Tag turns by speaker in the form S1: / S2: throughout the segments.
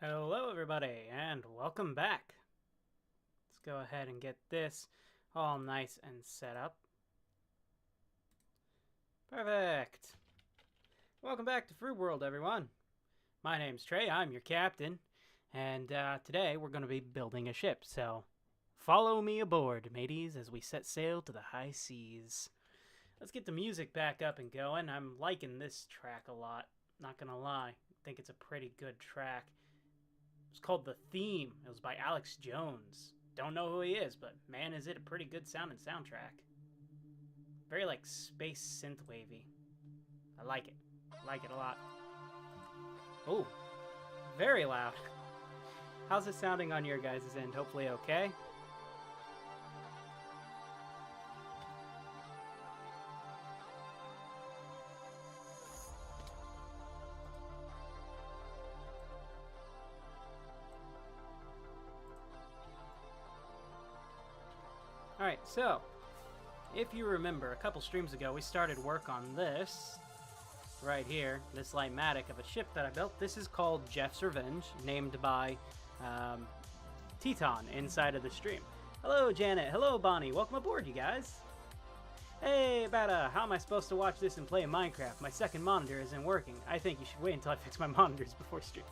S1: Hello everybody and welcome back. Let's go ahead and get this all nice and set up. Perfect. Welcome back to Froobworld, everyone. My name's Trey, I'm your captain, and today we're going to be building a ship, so follow me aboard, mateys, as we set sail to the high seas. Let's get the music back up and going. I'm liking this track a lot, not gonna lie. I think it's a pretty good track. It's called The Theme. It was by Alex Jones. Don't know who he is, but man, is it a pretty good sounding soundtrack. Very like space synthwavy. I like it. I like it a lot. Oh, very loud. How's it sounding on your guys' end? Hopefully okay. Alright, so, if you remember, a couple streams ago, we started work on this, right here, this Lightmatic of a ship that I built. This is called Jeff's Revenge, named by Teton inside of the stream. Hello, Janet. Hello, Bonnie. Welcome aboard, you guys. Hey, Bada, how am I supposed to watch this and play Minecraft? My second monitor isn't working. I think you should wait until I fix my monitors before stream.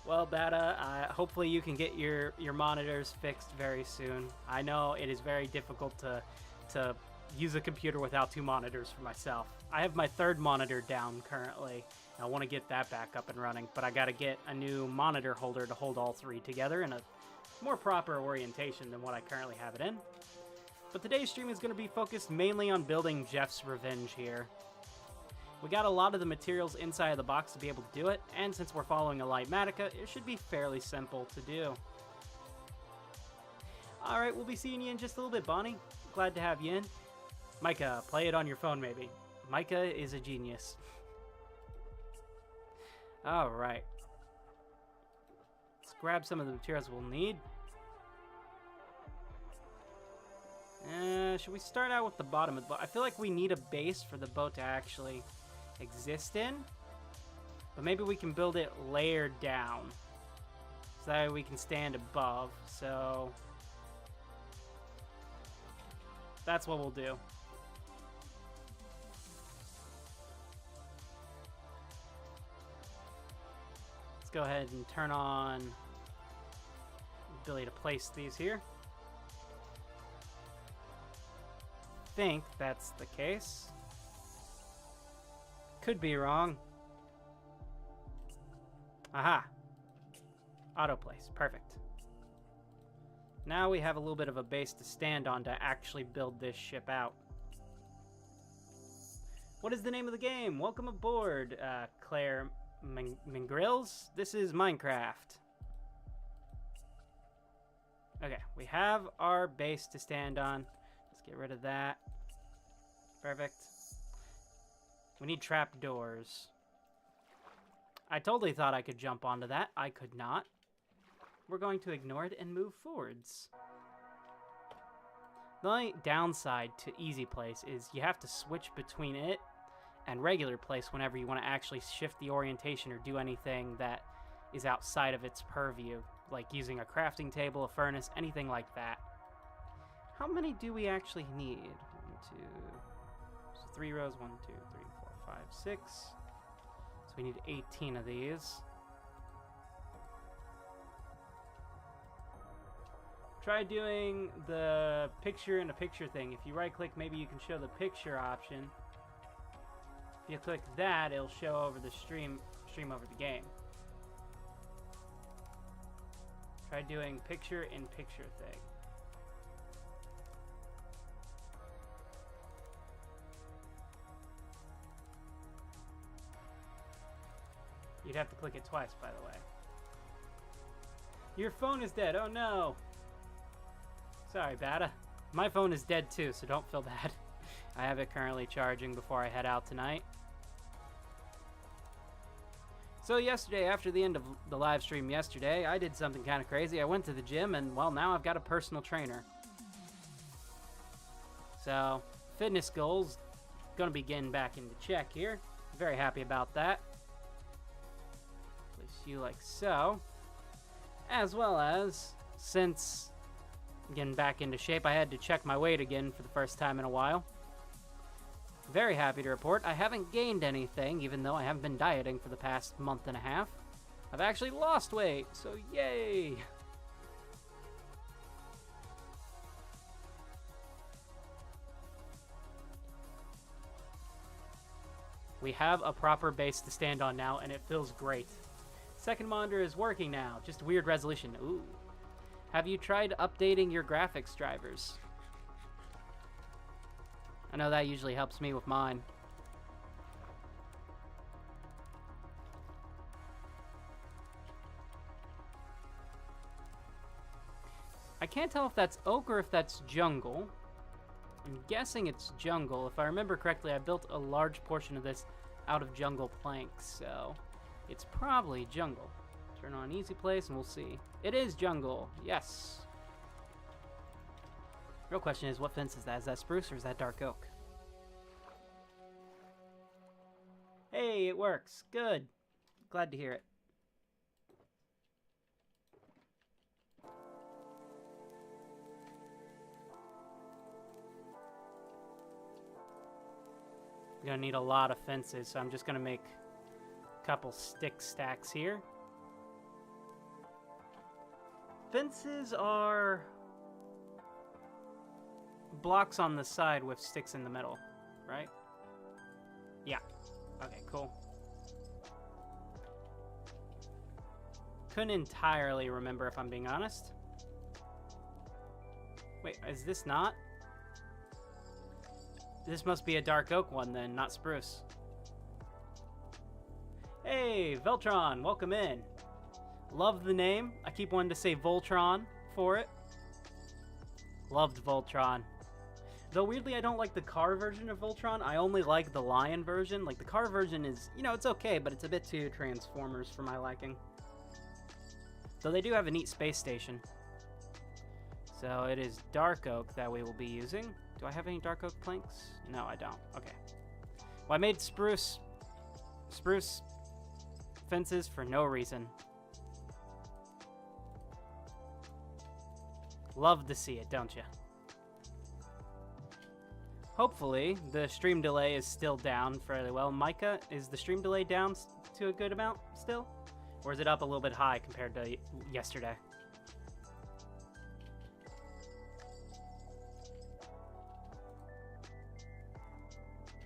S1: Well, Bada, hopefully you can get your monitors fixed very soon. I know it is very difficult to use a computer without two monitors for myself. I have my third monitor down currently. I want to get that back up and running, but I got to get a new monitor holder to hold all three together in a more proper orientation than what I currently have it in. But today's stream is going to be focused mainly on building Jeff's Revenge here. We got a lot of the materials inside of the box to be able to do it, and since we're following a Lightmatica, it should be fairly simple to do. Alright, we'll be seeing you in just a little bit, Bonnie. Glad to have you in. Micah, play it on your phone, maybe. Micah is a genius. Alright. Let's grab some of the materials we'll need. Should we start out with the bottom of the boat? I feel like we need a base for the boat to actually exist in, but maybe we can build it layered down so that we can stand above. So that's what we'll do. Let's go ahead and turn on the ability to place these here. I think that's the case. Could be wrong. Aha. Auto place. Perfect. Now we have a little bit of a base to stand on to actually build this ship out. What is the name of the game? Welcome aboard, Claire Mingrills. This is Minecraft. Okay, we have our base to stand on. Let's get rid of that. Perfect. We need trapdoors. I totally thought I could jump onto that. I could not. We're going to ignore it and move forwards. The only downside to easy place is you have to switch between it and regular place whenever you want to actually shift the orientation or do anything that is outside of its purview, like using a crafting table, a furnace, anything like that. How many do we actually need? 1, 2, so 3 rows. 1, 2, 3, 4, 5, 6. So we need 18 of these. Try doing the picture-in-a-picture thing. If you right-click, maybe you can show the picture option. If you click that, it'll show over the stream over the game. Try doing picture-in-picture thing. You'd have to click it twice, by the way. Your phone is dead. Oh, no. Sorry, Bada. My phone is dead, too, so don't feel bad. I have it currently charging before I head out tonight. So yesterday, after the end of the live stream yesterday, I did something kind of crazy. I went to the gym, and, well, now I've got a personal trainer. So, fitness goals going to be getting back into check here. Very happy about that. Place you like so. As well as, since getting back into shape, I had to check my weight again for the first time in a while. Very happy to report I haven't gained anything, even though I haven't been dieting for the past month and a half. I've actually lost weight, so yay! We have a proper base to stand on now, and it feels great. Second monitor is working now, just weird resolution. Ooh. Have you tried updating your graphics drivers? I know that usually helps me with mine. I can't tell if that's oak or if that's jungle. I'm guessing it's jungle. If I remember correctly, I built a large portion of this out of jungle planks, so it's probably jungle. Turn on easy place and we'll see. It is jungle, yes. Real question is, what fence is that? Is that spruce or is that dark oak? Hey, it works. Good. Glad to hear it. I'm gonna need a lot of fences, so I'm just gonna make a couple stick stacks here. Fences are blocks on the side with sticks in the middle, right? Yeah. Okay, cool. Couldn't entirely remember, if I'm being honest. Wait, is this not? This must be a dark oak one then, not spruce. Hey, Veltron, welcome in. Love the name. I keep wanting to say Voltron for it. Loved Voltron. Though weirdly, I don't like the car version of Voltron. I only like the lion version. Like, the car version is, you know, it's okay, but it's a bit too Transformers for my liking. Though they do have a neat space station. So it is dark oak that we will be using. Do I have any dark oak planks? No, I don't. Okay. Well, I made spruce fences for no reason. Love to see it, don't you? Hopefully, the stream delay is still down fairly well. Micah, is the stream delay down to a good amount still? Or is it up a little bit high compared to yesterday?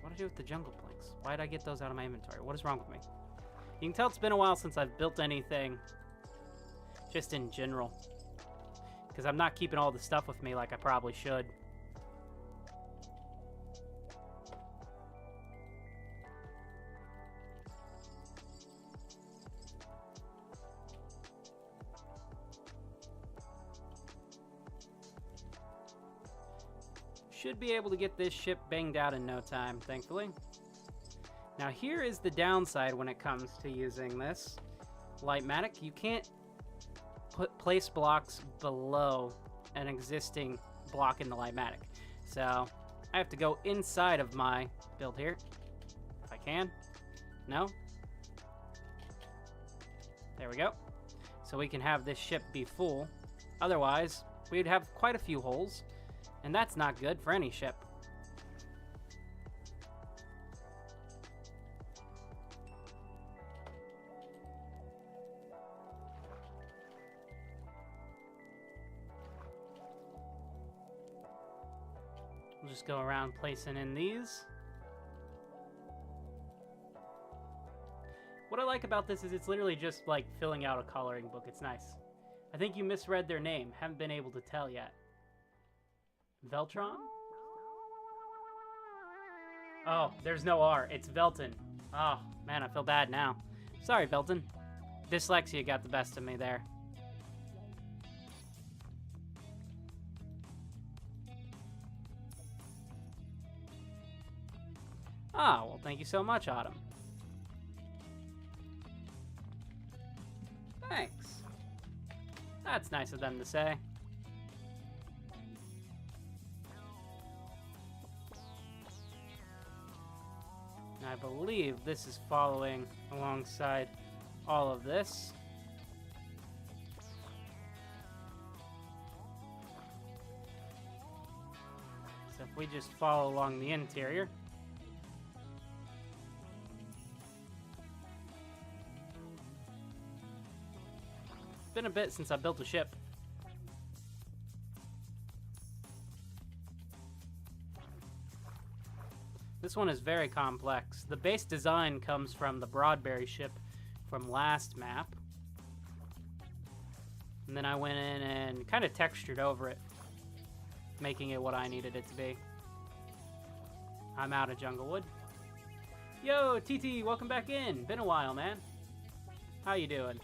S1: What do I do with the jungle planks? Why did I get those out of my inventory? What is wrong with me? You can tell it's been a while since I've built anything, just in general. Because I'm not keeping all the stuff with me like I probably should. Should be able to get this ship banged out in no time, thankfully. Now here is the downside when it comes to using this Lightmatic. You can't place blocks below an existing block in the Lightmatic. So I have to go inside of my build here, if I can. No? There we go. So we can have this ship be full. Otherwise, we'd have quite a few holes. And that's not good for any ship. We'll just go around placing in these. What I like about this is it's literally just like filling out a coloring book. It's nice. I think you misread their name. Haven't been able to tell yet. Veltron? Oh, there's no R. It's Velton. Oh, man, I feel bad now. Sorry, Velton. Dyslexia got the best of me there. Ah, well, thank you so much, Autumn. Thanks. That's nice of them to say. I believe this is following alongside all of this. So if we just follow along the interior. It's been a bit since I built a ship. This one is very complex. The base design comes from the Broadberry ship from last map. And then I went in and kind of textured over it, making it what I needed it to be. I'm out of jungle wood. Yo, TT, welcome back in. Been a while, man. How you doing?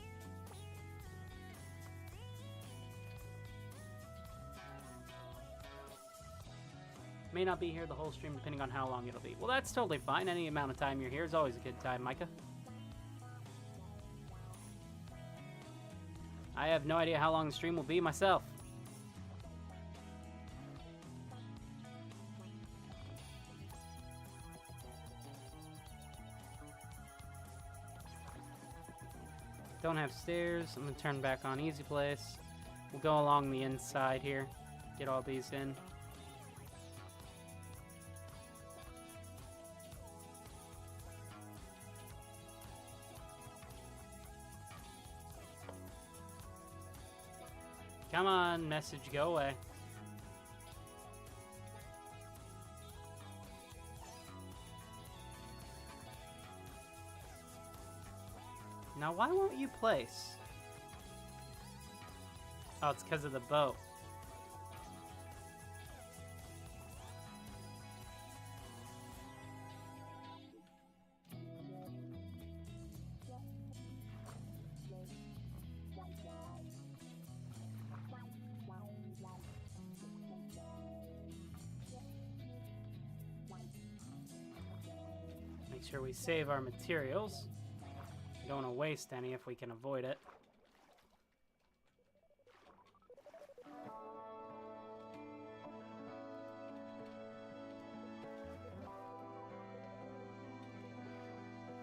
S1: May not be here the whole stream depending on how long it'll be. Well, that's totally fine. Any amount of time you're here is always a good time, Micah. I have no idea how long the stream will be myself. Don't have stairs. I'm gonna turn back on easy place. We'll go along the inside here. Get all these in. Come on, message, go away. Now, why won't you place? Oh, it's because of the boat. Make sure we save our materials. We don't want to waste any if we can avoid it.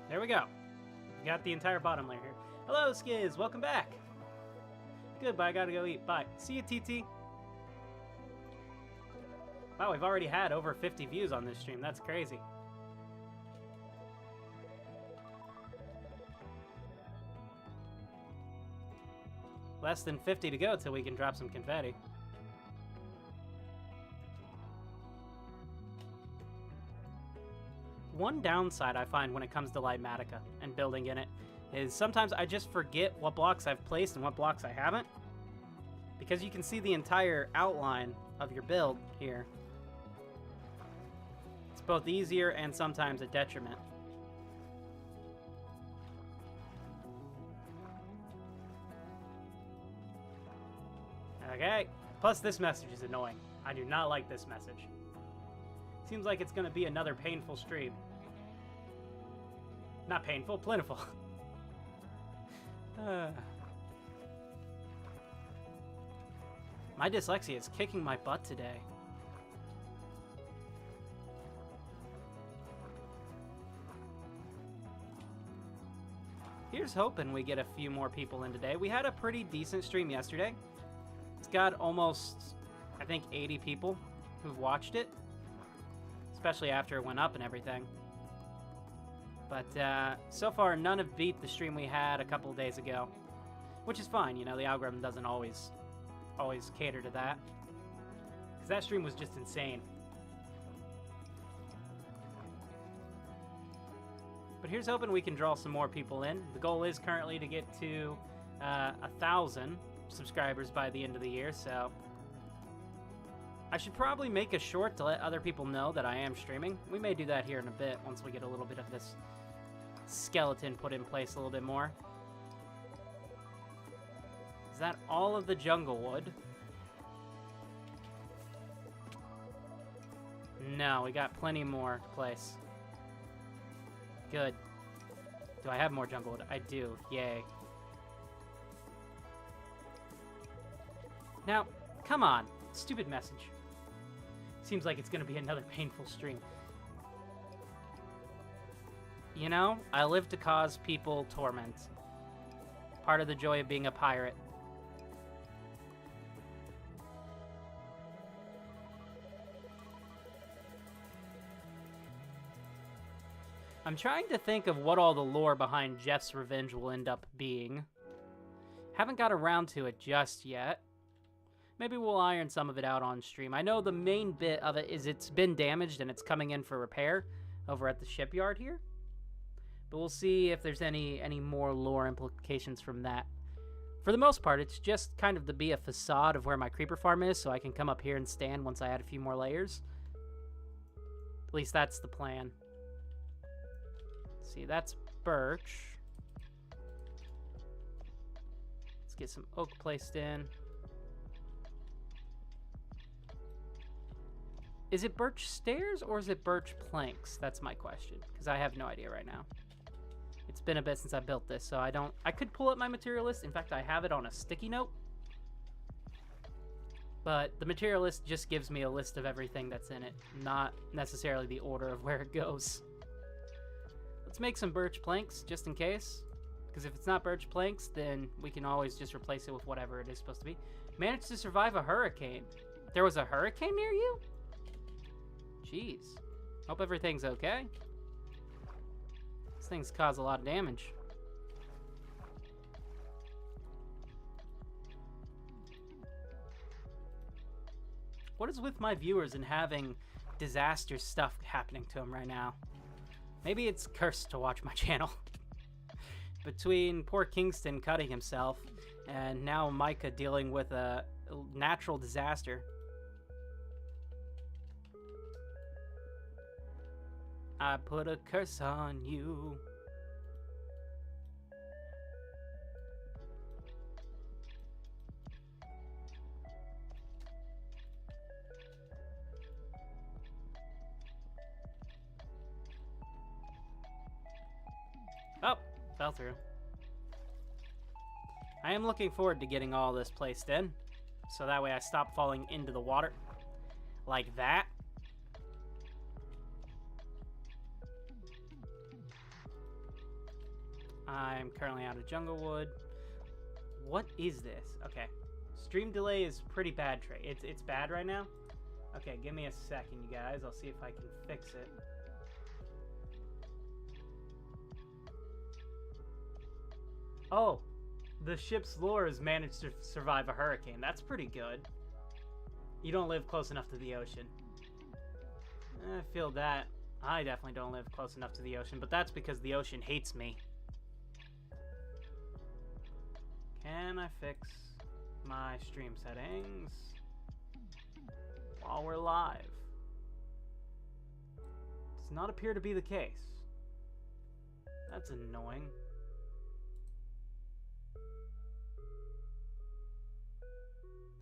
S1: There we go. We got the entire bottom layer here. Hello, Skiz. Welcome back. Goodbye. I gotta go eat. Bye. See you, TT. Wow, we've already had over 50 views on this stream. That's crazy. Less than 50 to go till we can drop some confetti. One downside I find when it comes to Litematica and building in it is sometimes I just forget what blocks I've placed and what blocks I haven't. Because you can see the entire outline of your build here. It's both easier and sometimes a detriment. Okay, plus this message is annoying. I do not like this message. Seems like it's gonna be another painful stream. Not painful, plentiful. My dyslexia is kicking my butt today. Here's hoping we get a few more people in today. We had a pretty decent stream yesterday. It's got almost, I think, 80 people who've watched it. Especially after it went up and everything. But so far, none have beat the stream we had a couple of days ago. Which is fine, you know, the algorithm doesn't always cater to that. Because that stream was just insane. But here's hoping we can draw some more people in. The goal is currently to get to 1,000 subscribers by the end of the year, so I should probably make a short to let other people know that I am streaming. We may do that here in a bit once we get a little bit of this skeleton put in place a little bit more. Is that all of the jungle wood? No, we got plenty more to place. Good. Do I have more jungle wood? I do. Yay. Now, come on. Stupid message. Seems like it's going to be another painful stream. You know, I live to cause people torment. Part of the joy of being a pirate. I'm trying to think of what all the lore behind Jeff's Revenge will end up being. Haven't got around to it just yet. Maybe we'll iron some of it out on stream. I know the main bit of it is it's been damaged and it's coming in for repair over at the shipyard here. But we'll see if there's any more lore implications from that. For the most part, it's just kind of to be a facade of where my creeper farm is, so I can come up here and stand once I add a few more layers. At least that's the plan. Let's see, that's birch. Let's get some oak placed in. Is it birch stairs or is it birch planks? That's my question, because I have no idea right now. It's been a bit since I built this, so I could pull up my material list. In fact, I have it on a sticky note. But the material list just gives me a list of everything that's in it, not necessarily the order of where it goes. Let's make some birch planks, just in case. Because if it's not birch planks, then we can always just replace it with whatever it is supposed to be. Managed to survive a hurricane. There was a hurricane near you? Jeez. Hope everything's okay. These things cause a lot of damage. What is with my viewers and having disaster stuff happening to them right now? Maybe it's cursed to watch my channel. Between poor Kingston cutting himself and now Micah dealing with a natural disaster. I put a curse on you. Oh, fell through. I am looking forward to getting all this placed in, so that way I stop falling into the water like that. I'm currently out of jungle wood. What is this? Okay. Stream delay is pretty bad, Trey. It's bad right now? Okay, give me a second, you guys. I'll see if I can fix it. Oh, the ship's lore has managed to survive a hurricane. That's pretty good. You don't live close enough to the ocean. I feel that. I definitely don't live close enough to the ocean, but that's because the ocean hates me. Can I fix my stream settings while we're live? Does not appear to be the case. That's annoying.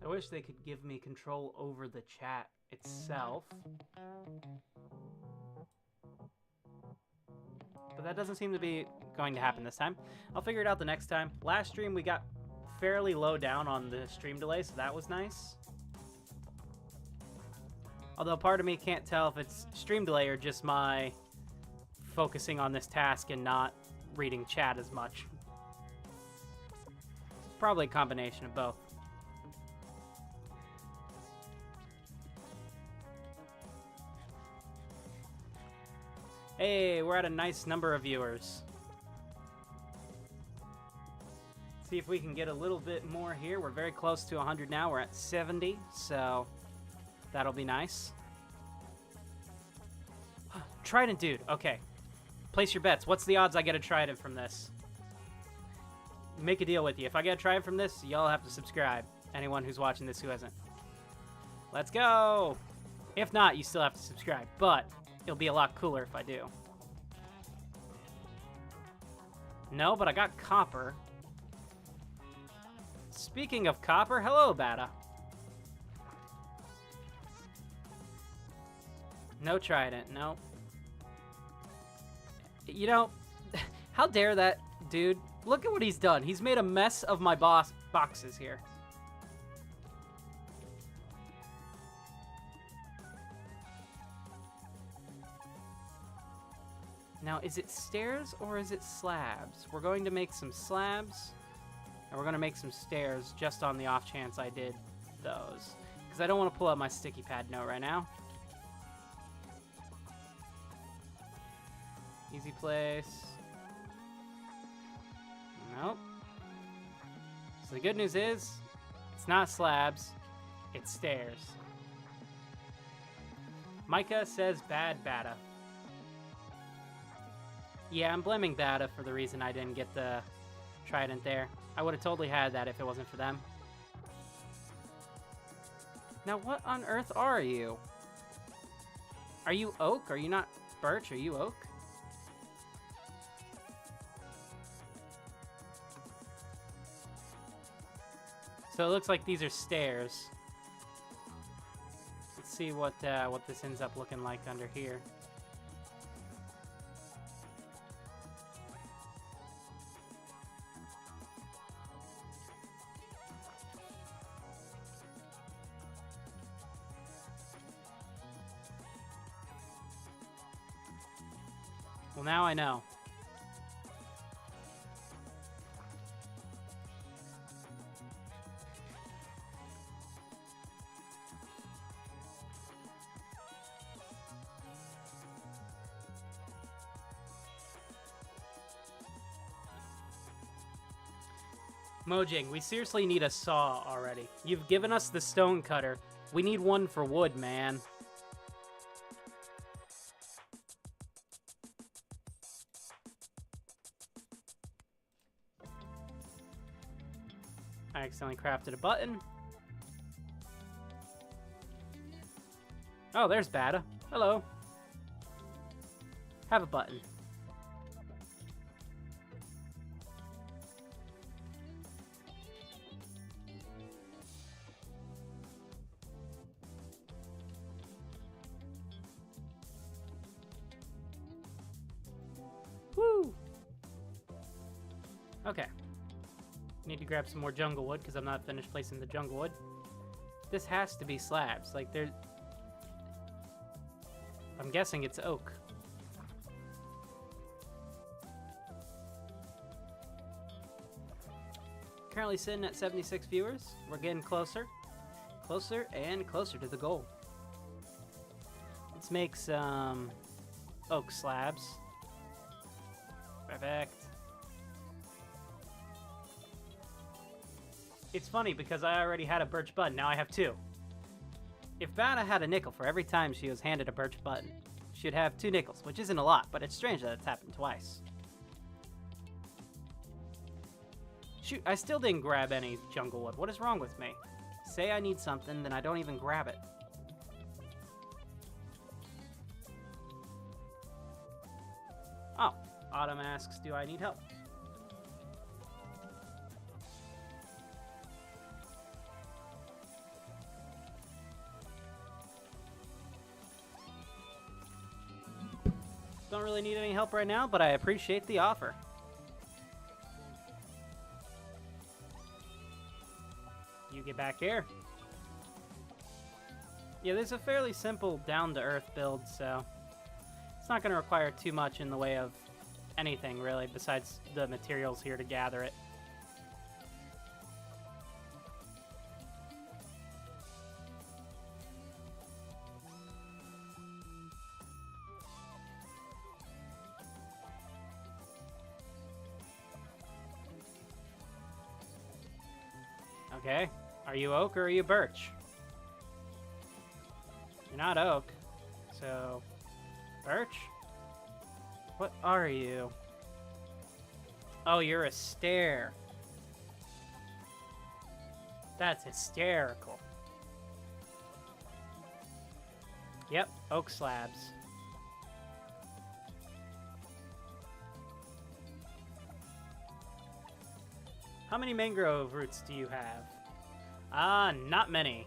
S1: I wish they could give me control over the chat itself. But that doesn't seem to be going to happen this time. I'll figure it out the next time. Last stream we got fairly low down on the stream delay, so that was nice. Although part of me can't tell if it's stream delay or just my focusing on this task and not reading chat as much. Probably a combination of both. Hey, we're at a nice number of viewers. See if we can get a little bit more here. We're very close to 100 now. We're at 70, so that'll be nice. Trident dude. Okay. Place your bets. What's the odds I get a trident from this? Make a deal with you. If I get a trident from this, y'all have to subscribe. Anyone who's watching this who hasn't. Let's go! If not, you still have to subscribe, but it'll be a lot cooler if I do. No, but I got copper. Speaking of copper, hello, Bata. No trident, no. You know, how dare that dude? Look at what he's done. He's made a mess of my boxes here. Now, is it stairs or is it slabs? We're going to make some slabs, and we're going to make some stairs just on the off chance I did those. Because I don't want to pull out my sticky pad note right now. Easy place. Nope. So the good news is, it's not slabs, it's stairs. Micah says bad Bata. Yeah, I'm blaming Bata for the reason I didn't get the trident there. I would have totally had that if it wasn't for them. Now, what on earth are you? Are you oak? Are you not birch? Are you oak? So it looks like these are stairs. Let's see what this ends up looking like under here. Well, now I know. Mojang, we seriously need a saw already. You've given us the stone cutter. We need one for wood, man. I accidentally crafted a button. Oh, there's Bata. Hello. Have a button. Woo! Okay. Need to grab some more jungle wood because I'm not finished placing the jungle wood. This has to be slabs. Like, there... I'm guessing it's oak. Currently sitting at 76 viewers. We're getting closer. Closer and closer to the goal. Let's make some oak slabs. Perfect. It's funny because I already had a birch button, now I have two. If Bata had a nickel for every time she was handed a birch button, she'd have 2 nickels, which isn't a lot, but it's strange that it's happened twice. Shoot, I still didn't grab any jungle wood. What is wrong with me? Say I need something, then I don't even grab it. Oh, Autumn asks, do I need help? Don't really need any help right now, but I appreciate the offer. You get back here. Yeah, this is a fairly simple down-to-earth build, so it's not going to require too much in the way of anything, really, besides the materials here to gather it. Okay, are you oak or are you birch? You're not oak, so birch? What are you? Oh, you're a stair. That's hysterical. Yep, oak slabs. How many mangrove roots do you have? Not many.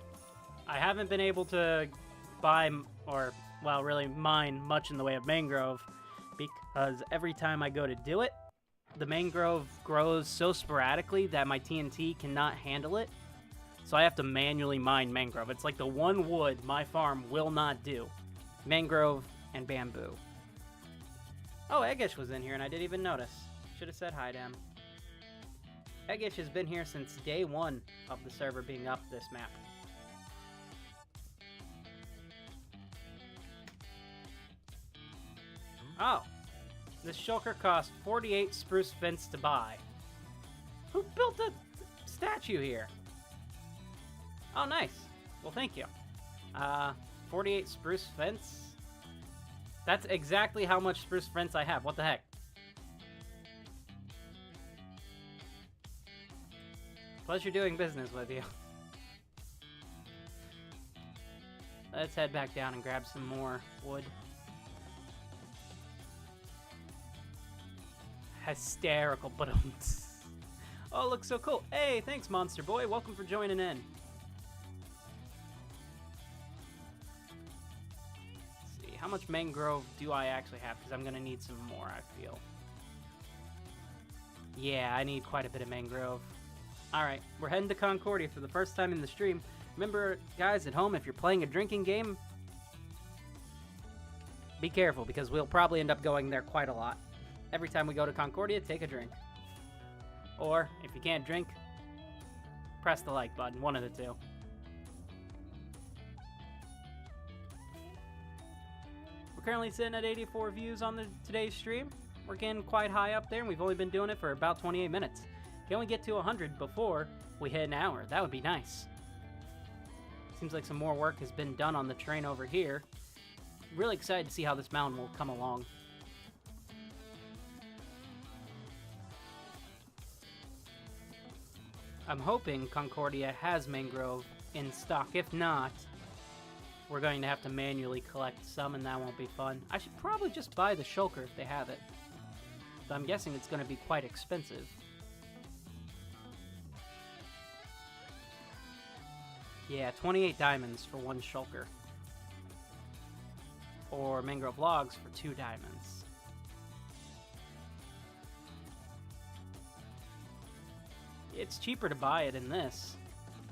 S1: I haven't been able to buy, or, well, really mine much in the way of mangrove, because every time I go to do it, the mangrove grows so sporadically that my TNT cannot handle it. So I have to manually mine mangrove. It's like the one wood my farm will not do. Mangrove and bamboo. Oh, Eggish was in here and I didn't even notice. Should have said hi to him. Eggish has been here since day 1 of the server being up this map. Oh. This shulker cost 48 spruce fence to buy. Who built a statue here? Oh, nice. Well, thank you. 48 spruce fence? That's exactly how much spruce fence I have. What the heck? Pleasure doing business with you. Let's head back down and grab some more wood. Hysterical, but oh, looks so cool. Hey, thanks, Monster Boy. Welcome for joining in. Let's see, how much mangrove do I actually have? Because I'm going to need some more, I feel. Yeah, I need quite a bit of mangrove. Alright, we're heading to Concordia for the first time in the stream. Remember, guys at home, if you're playing a drinking game, be careful, because we'll probably end up going there quite a lot. Every time we go to Concordia, take a drink. Or, if you can't drink, press the like button, one of the two. We're currently sitting at 84 views on today's stream. We're getting quite high up there, and we've only been doing it for about 28 minutes. Can we get to 100 before we hit an hour? That would be nice. Seems like some more work has been done on the train over here. Really excited to see how this mountain will come along. I'm hoping Concordia has mangrove in stock. If not, we're going to have to manually collect some, and that won't be fun. I should probably just buy the shulker if they have it. But I'm guessing it's going to be quite expensive. Yeah, 28 diamonds for one shulker. Or mangrove logs for 2 diamonds. It's cheaper to buy it in this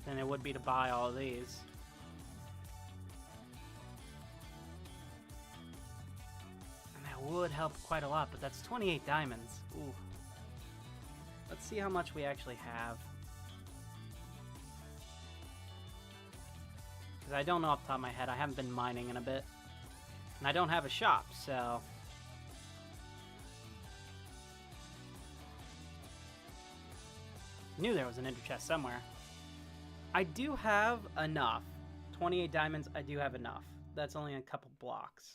S1: than it would be to buy all of these. And that would help quite a lot, but that's 28 diamonds. Ooh. Let's see how much we actually have. Because I don't know off the top of my head. I haven't been mining in a bit. And I don't have a shop, so... Knew there was an ender chest somewhere. I do have enough. 28 diamonds, I do have enough. That's only a couple blocks.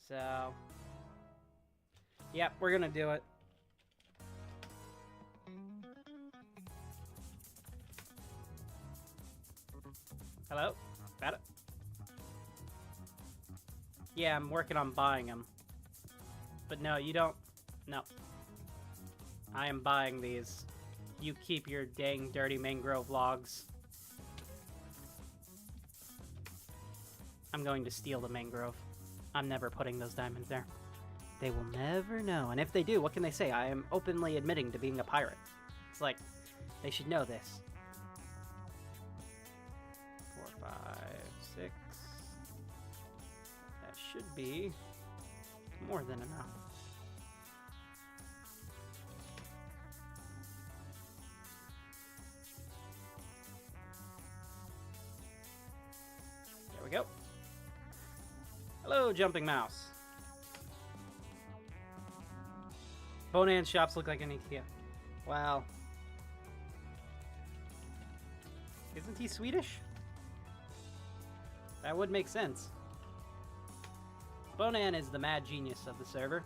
S1: So... Yep, we're gonna do it. Hello? Got it? Yeah, I'm working on buying them. But no, you don't... No. I am buying these. You keep your dang dirty mangrove logs. I'm going to steal the mangrove. I'm never putting those diamonds there. They will never know. And if they do, what can they say? I am openly admitting to being a pirate. It's like, they should know this. 4, 5, 6. That should be more than enough. There we go. Hello, Jumping Mouse. Bonan's shops look like an IKEA. Wow. Isn't he Swedish? That would make sense. Bonan is the mad genius of the server.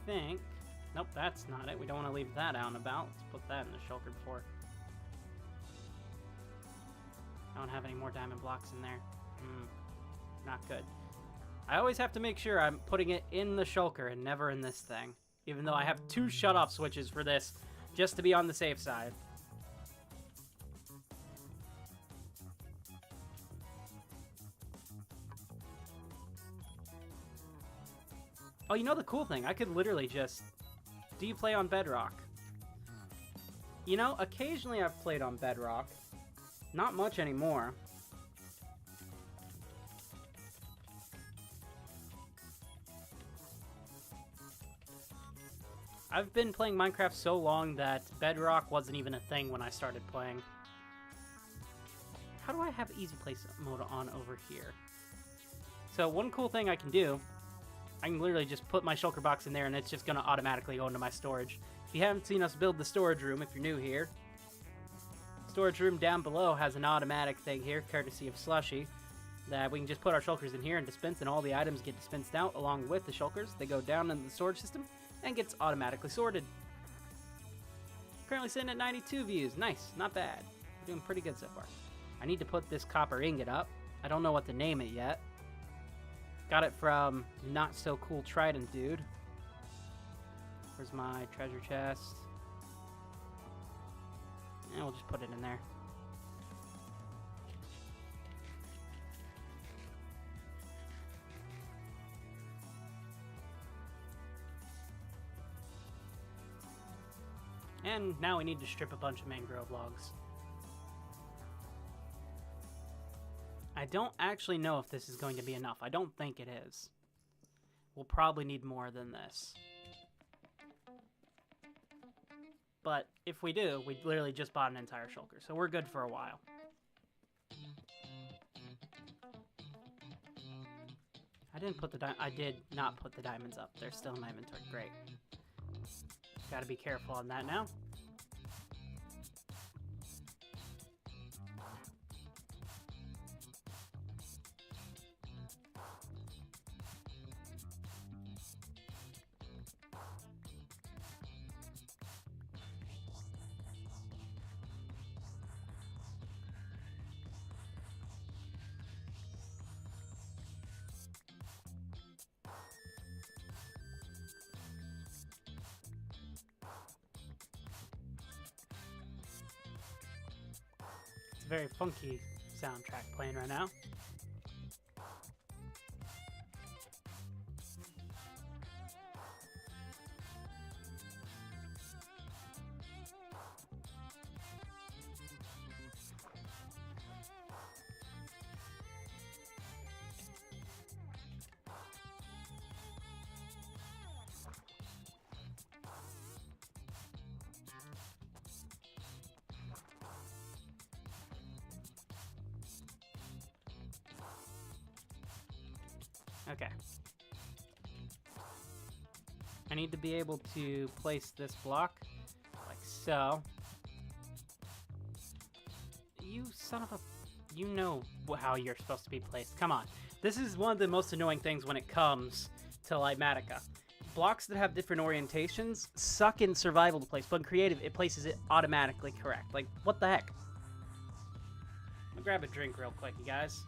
S1: I think... Nope, that's not it. We don't want to leave that out and about. Let's put that in the shulker before. I don't have any more diamond blocks in there. Not good. I always have to make sure I'm putting it in the shulker and never in this thing. Even though I have 2 shut-off switches for this, just to be on the safe side. Oh, you know the cool thing? I could literally just... Do you play on Bedrock? You know, occasionally I've played on Bedrock. Not much anymore. I've been playing Minecraft so long that Bedrock wasn't even a thing when I started playing. How do I have easy place mode on over here? So one cool thing I can do, I can literally just put my shulker box in there and it's just going to automatically go into my storage. If you haven't seen us build the storage room, if you're new here, storage room down below has an automatic thing here, courtesy of Slushy, that we can just put our shulkers in here and dispense, and all the items get dispensed out along with the shulkers. They go down into the storage system and gets automatically sorted. Currently sitting at 92 views. Nice, not bad. We're doing pretty good so far. I need to put this copper ingot up. I don't know what to name it yet. Got it from Not So Cool Trident Dude. Where's my treasure chest? And we'll just put it in there. And now we need to strip a bunch of mangrove logs. I don't actually know if this is going to be enough. I don't think it is. We'll probably need more than this. But if we do, we literally just bought an entire shulker, so we're good for a while. I did not put the diamonds up. They're still in my inventory. Great. Gotta be careful on that now. Very funky soundtrack playing right now. Okay. I need to be able to place this block like so. You son of a... You know how you're supposed to be placed. Come on. This is one of the most annoying things when it comes to Ligmatica. Blocks that have different orientations suck in survival to place, but in creative, it places it automatically correct. Like, what the heck? I'm gonna grab a drink real quick, you guys.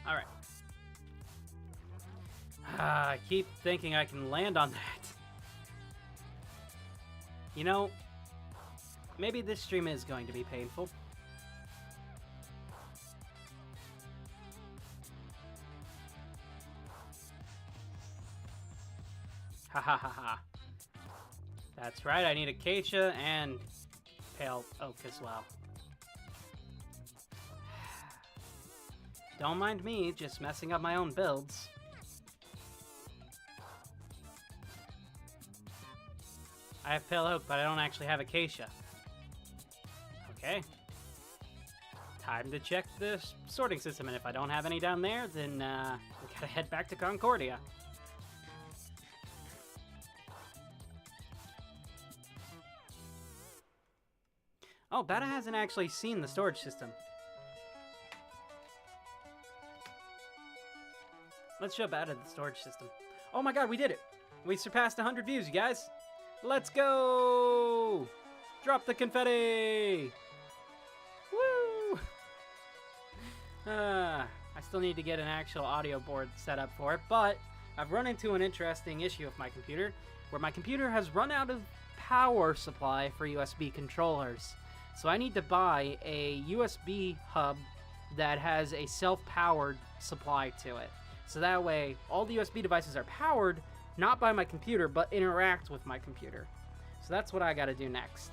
S1: Alright. I keep thinking I can land on that. You know, maybe this stream is going to be painful. Ha ha ha ha. That's right, I need acacia and pale oak as well. Don't mind me, just messing up my own builds. I have pale oak, but I don't actually have acacia. Okay. Time to check the sorting system, and if I don't have any down there, then we gotta head back to Concordia. Oh, Bata hasn't actually seen the storage system. Let's show Bata the storage system. Oh my god, we did it! We surpassed 100 views, you guys! Let's go! Drop the confetti! Woo! I still need to get an actual audio board set up for it, but I've run into an interesting issue with my computer, where my computer has run out of power supply for USB controllers. So I need to buy a USB hub that has a self-powered supply to it. So that way, all the USB devices are powered, not by my computer, but interact with my computer. So that's what I gotta do next.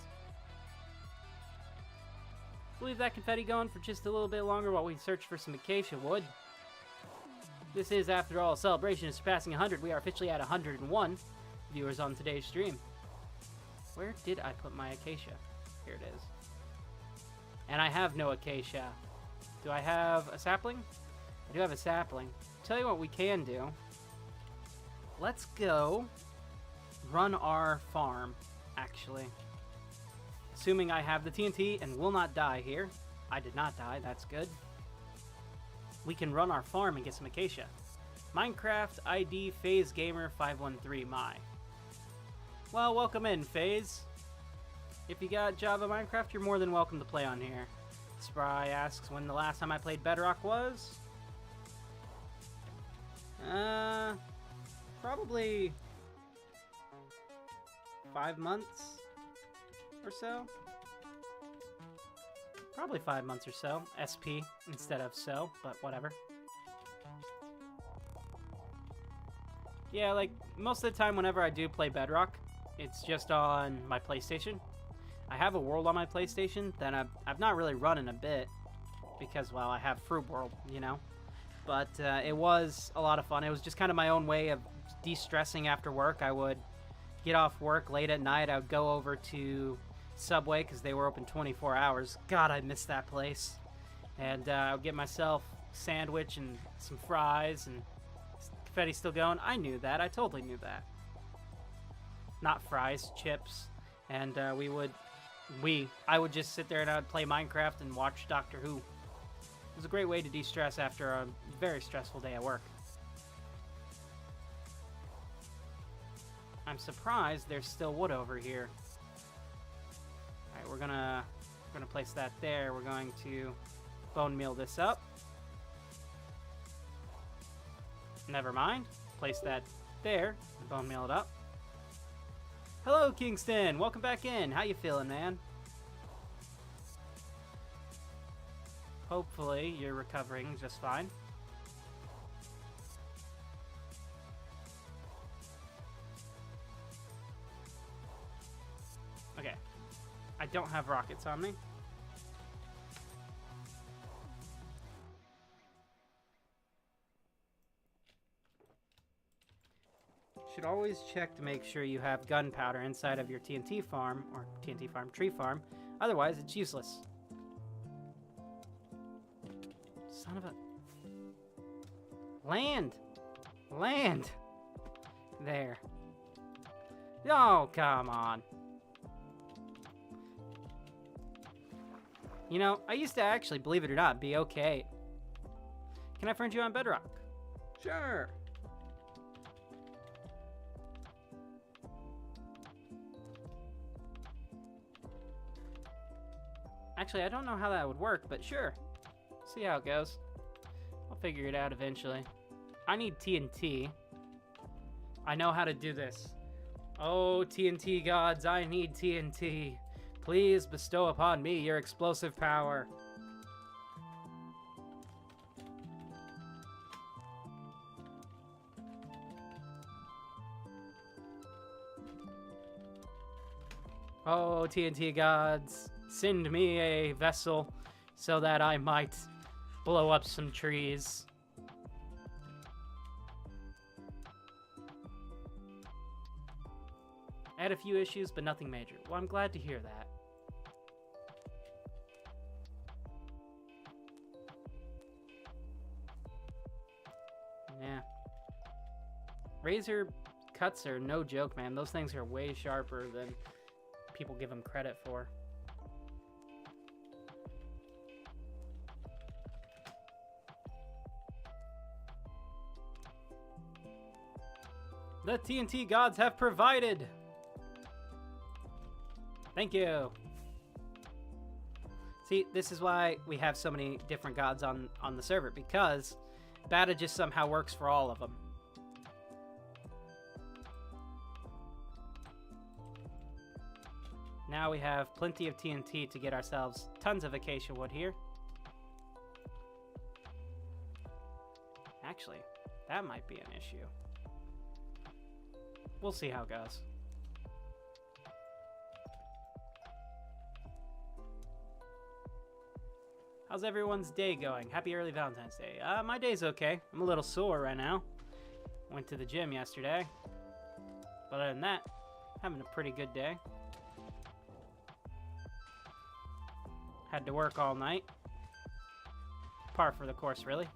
S1: We'll leave that confetti going for just a little bit longer while we search for some acacia wood. This is, after all, a celebration of surpassing 100. We are officially at 101 viewers on today's stream. Where did I put my acacia? Here it is. And I have no acacia. Do I have a sapling? I do have a sapling. Tell you what we can do. Let's go run our farm, actually. Assuming I have the TNT and will not die here. I did not die, that's good. We can run our farm and get some acacia. Minecraft ID FaZe Gamer 513 my. Well, welcome in, FaZe. If you got Java Minecraft, you're more than welcome to play on here. Spry asks when the last time I played Bedrock was. Probably 5 months or so. Probably 5 months or so. SP instead of so, but whatever. Yeah, like, most of the time whenever I do play Bedrock, it's just on my PlayStation. I have a world on my PlayStation that I've not really run in a bit because, well, I have Froobworld, you know? But it was a lot of fun. It was just kind of my own way of de-stressing after work. I would get off work late at night. I would go over to Subway because they were open 24 hours. God, I miss that place. And I would get myself a sandwich and some fries, and confetti's still going. I knew that. I totally knew that. Not fries, chips. And I would just sit there and I would play Minecraft and watch Doctor Who. It was a great way to de-stress after a very stressful day at work. I'm surprised there's still wood over here. Alright, we're gonna place that there. We're going to bone meal this up. Never mind. Place that there and bone meal it up. Hello, Kingston. Welcome back in. How you feeling, man? Hopefully you're recovering just fine. Okay. I don't have rockets on me. Should always check to make sure you have gunpowder inside of your TNT farm, or TNT farm, tree farm. Otherwise, it's useless. Son of a... Land! Land! There. Oh, come on. You know, I used to actually, believe it or not, be okay. Can I friend you on Bedrock? Sure. Actually, I don't know how that would work, but sure. See how it goes. I'll figure it out eventually. I need TNT. I know how to do this. Oh, TNT gods, I need TNT. Please bestow upon me your explosive power. Oh, TNT gods, send me a vessel so that I might blow up some trees. I had a few issues, but nothing major. Well, I'm glad to hear that. Yeah. Razor cuts are no joke, man. Those things are way sharper than people give them credit for. The TNT gods have provided. Thank you. See, this is why we have so many different gods on the server, because Bata just somehow works for all of them. Now we have plenty of TNT to get ourselves tons of acacia wood here. Actually, that might be an issue. We'll see how it goes. How's everyone's day going? Happy early Valentine's Day. My day's okay. I'm a little sore right now. Went to the gym yesterday. But other than that, having a pretty good day. Had to work all night. Par for the course, really.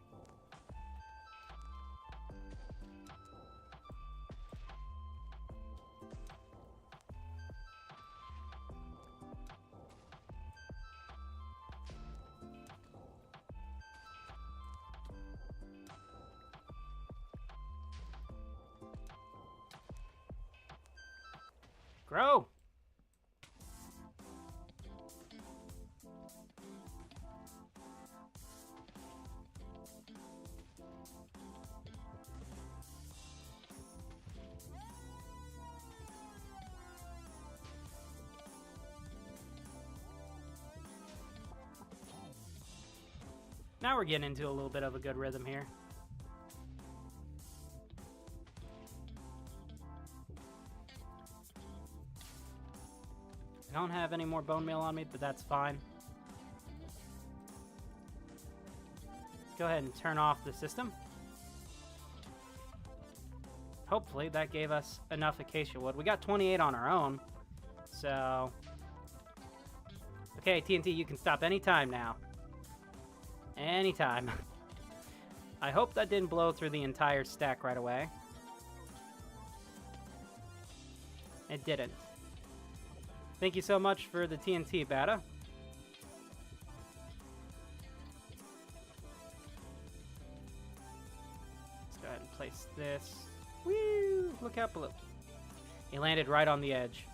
S1: Grow! Now we're getting into a little bit of a good rhythm here. I don't have any more bone meal on me, but that's fine. Let's go ahead and turn off the system. Hopefully that gave us enough acacia wood. We got 28 on our own, so... Okay, TNT, you can stop anytime now. Anytime. I hope that didn't blow through the entire stack right away. It didn't. Thank you so much for the TNT, Bata. Let's go ahead and place this. Woo! Look out below. He landed right on the edge.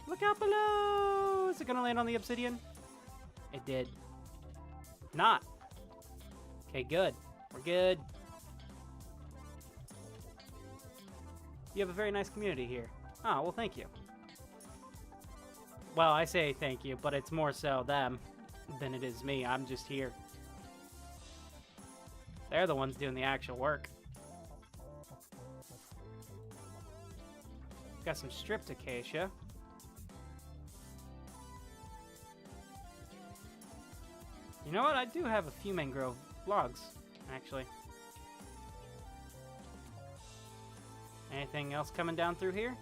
S1: Look out below! Is it gonna land on the obsidian? It did. Not. Okay, good. We're good. You have a very nice community here. Oh, well, thank you. Well, I say thank you, but it's more so them than it is me. I'm just here. They're the ones doing the actual work. Got some stripped acacia. You know what? I do have a few mangrove logs, actually. Anything else coming down through here?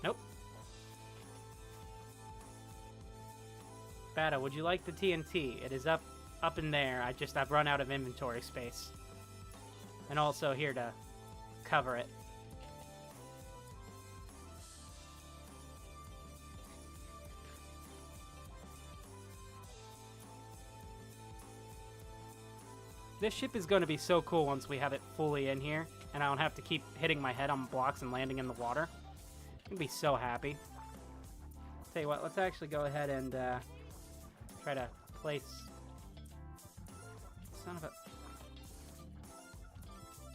S1: Nope. Bata, would you like the TNT? It is up in there. I've run out of inventory space. And also here to cover it. This ship is going to be so cool once we have it fully in here, and I don't have to keep hitting my head on blocks and landing in the water. I'm going to be so happy. Tell you what, let's actually go ahead and try to place... Son of a...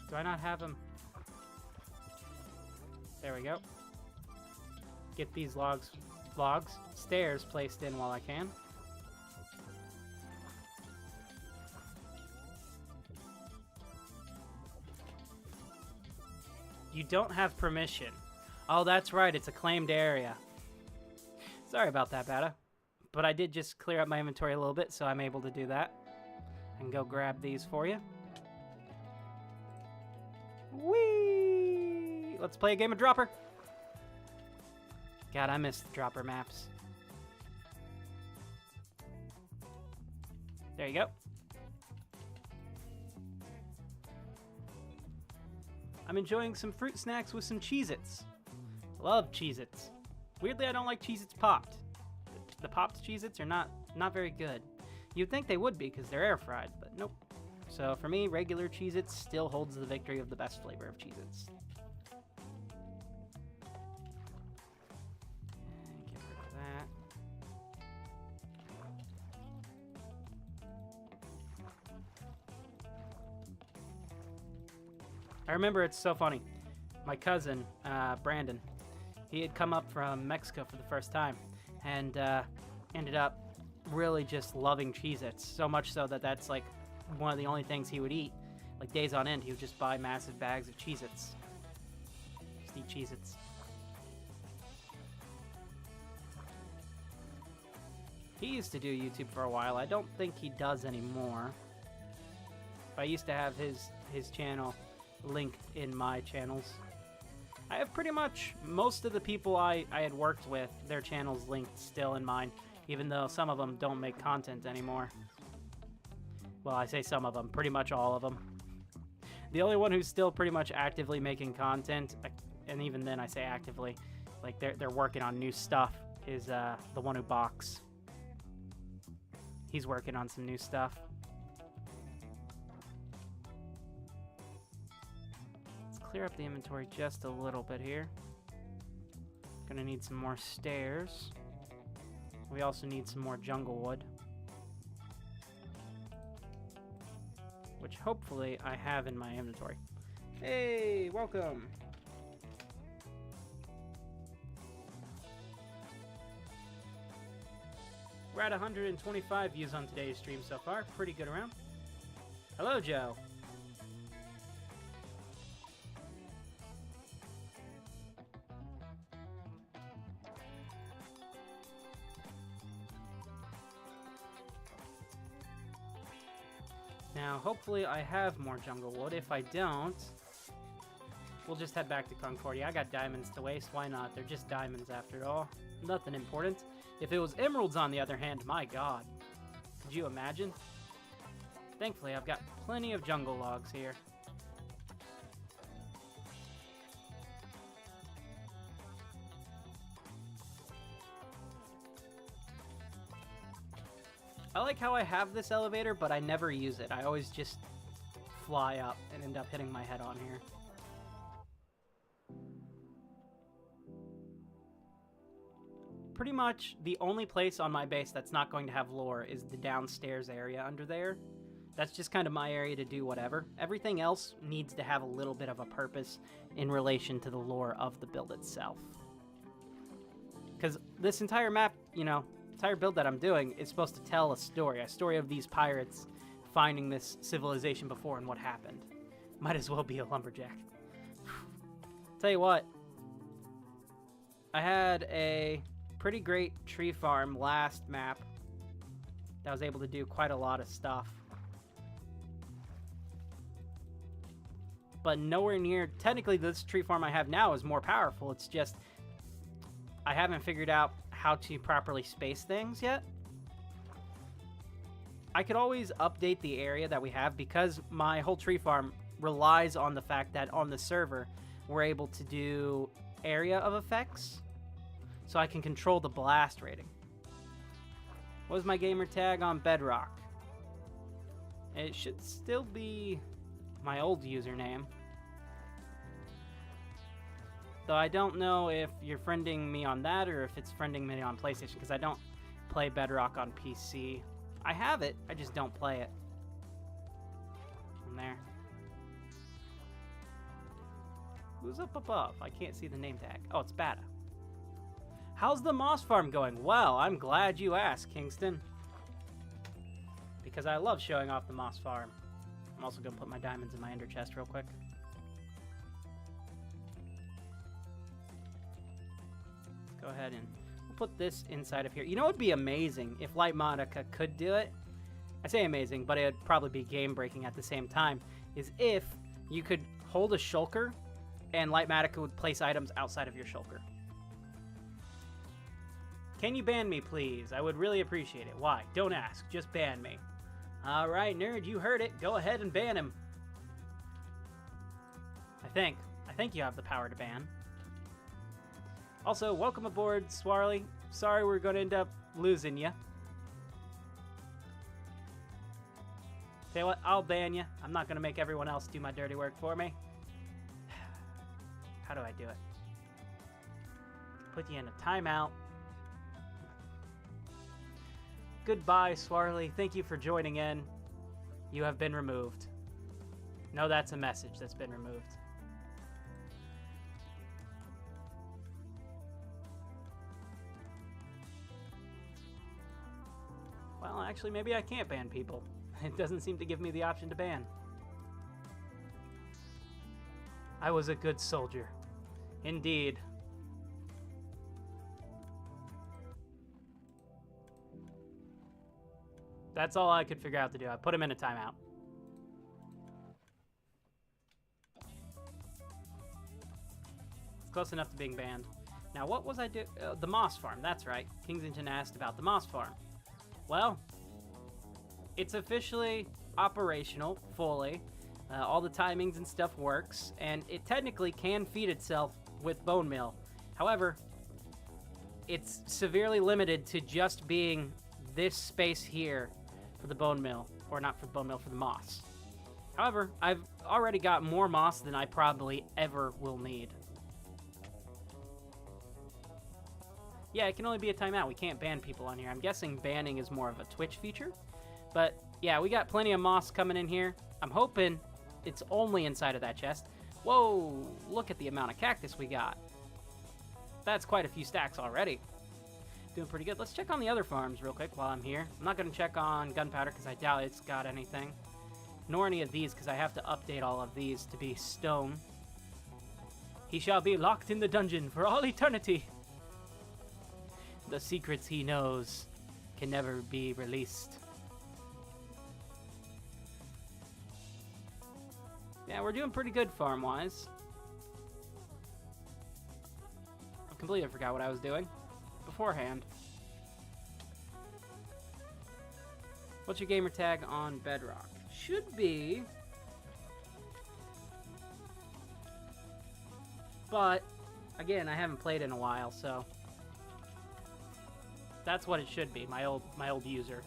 S1: Do I not have him? There we go. Get these stairs placed in while I can. You don't have permission. Oh, that's right. It's a claimed area. Sorry about that, Bata. But I did just clear up my inventory a little bit, so I'm able to do that. And go grab these for you. Whee! Let's play a game of Dropper. God, I miss the Dropper maps. There you go. I'm enjoying some fruit snacks with some Cheez-Its. Love Cheez-Its. Weirdly, I don't like Cheez-Its popped. The popped Cheez-Its are not very good. You'd think they would be because they're air fried, but nope. So for me, regular Cheez-Its still holds the victory of the best flavor of Cheez-Its. Get rid of that. I remember it's so funny. My cousin, Brandon, he had come up from Mexico for the first time and ended up really just loving Cheez-Its. So much so that that's like one of the only things he would eat. Like days on end, he would just buy massive bags of Cheez-Its. Just eat Cheez-Its. He used to do YouTube for a while. I don't think he does anymore. I used to have his channel linked in my channels. I have pretty much most of the people I had worked with, their channels linked still in mine, even though some of them don't make content anymore. Well, I say some of them, pretty much all of them. The only one who's still pretty much actively making content, and even then I say actively, like they're working on new stuff, is the one who box. He's working on some new stuff. Clear up the inventory just a little bit here. Gonna need some more stairs. We also need some more jungle wood, which hopefully I have in my inventory. Hey, welcome. We're at 125 views on today's stream so far. Pretty good around. Hello, Joe. Now, hopefully I have more jungle wood. If I don't, we'll just head back to Concordia. I got diamonds to waste. Why not? They're just diamonds after all. Nothing important. If it was emeralds, on the other hand, my god. Could you imagine? Thankfully, I've got plenty of jungle logs here. I like how I have this elevator, but I never use it. I always just fly up and end up hitting my head on here. Pretty much the only place on my base that's not going to have lore is the downstairs area under there. That's just kind of my area to do whatever. Everything else needs to have a little bit of a purpose in relation to the lore of the build itself. Because this entire map, you know, entire build that I'm doing is supposed to tell a story of these pirates finding this civilization before and what happened. Might as well be a lumberjack. Tell you what, I had a pretty great tree farm last map that was able to do quite a lot of stuff. But nowhere near, technically this tree farm I have now is more powerful. It's just, I haven't figured out how to properly space things yet. I could always update the area that we have because my whole tree farm relies on the fact that on the server we're able to do area of effects, so I can control the blast rating. What was my gamer tag on Bedrock? It should still be my old username. Though I don't know if you're friending me on that or if it's friending me on PlayStation, because I don't play Bedrock on PC. I have it, I just don't play it. From there. Who's up above? I can't see the name tag. Oh, it's Bata. How's the moss farm going? Well, I'm glad you asked, Kingston. Because I love showing off the moss farm. I'm also going to put my diamonds in my ender chest real quick. Go ahead and we'll put this inside of here. You know what would be amazing if Light Monica could do it? I say amazing, but it would probably be game breaking at the same time. Is if you could hold a shulker and Light Monica would place items outside of your shulker. Can you ban me, please? I would really appreciate it. Why? Don't ask. Just ban me. All right, nerd, you heard it. Go ahead and ban him. I think you have the power to ban. Also, welcome aboard, Swarly. Sorry we're going to end up losing you. Tell you what, I'll ban you. I'm not going to make everyone else do my dirty work for me. How do I do it? Put you in a timeout. Goodbye, Swarly. Thank you for joining in. You have been removed. No, that's a message that's been removed. Well, actually, maybe I can't ban people. It doesn't seem to give me the option to ban. I was a good soldier. Indeed. That's all I could figure out to do. I put him in a timeout. It's close enough to being banned. Now, what was I doing? The Moss Farm. That's right. Kingsington asked about the Moss Farm. Well, it's officially operational, fully. All the timings and stuff works, and it technically can feed itself with bone meal. However, it's severely limited to just being this space here for the bone meal, or not for the bone meal, for the moss. However, I've already got more moss than I probably ever will need. Yeah, it can only be a timeout. We can't ban people on here. I'm guessing banning is more of a Twitch feature. But yeah, we got plenty of moss coming in here. I'm hoping it's only inside of that chest. Whoa, look at the amount of cactus we got. That's quite a few stacks already. Doing pretty good. Let's check on the other farms real quick while I'm here. I'm not going to check on gunpowder because I doubt it's got anything. Nor any of these because I have to update all of these to be stone. He shall be locked in the dungeon for all eternity. The secrets he knows can never be released. Yeah, we're doing pretty good farm-wise. I completely forgot what I was doing beforehand. What's your gamer tag on Bedrock? Should be... But, again, I haven't played in a while, so... That's what it should be, my old user.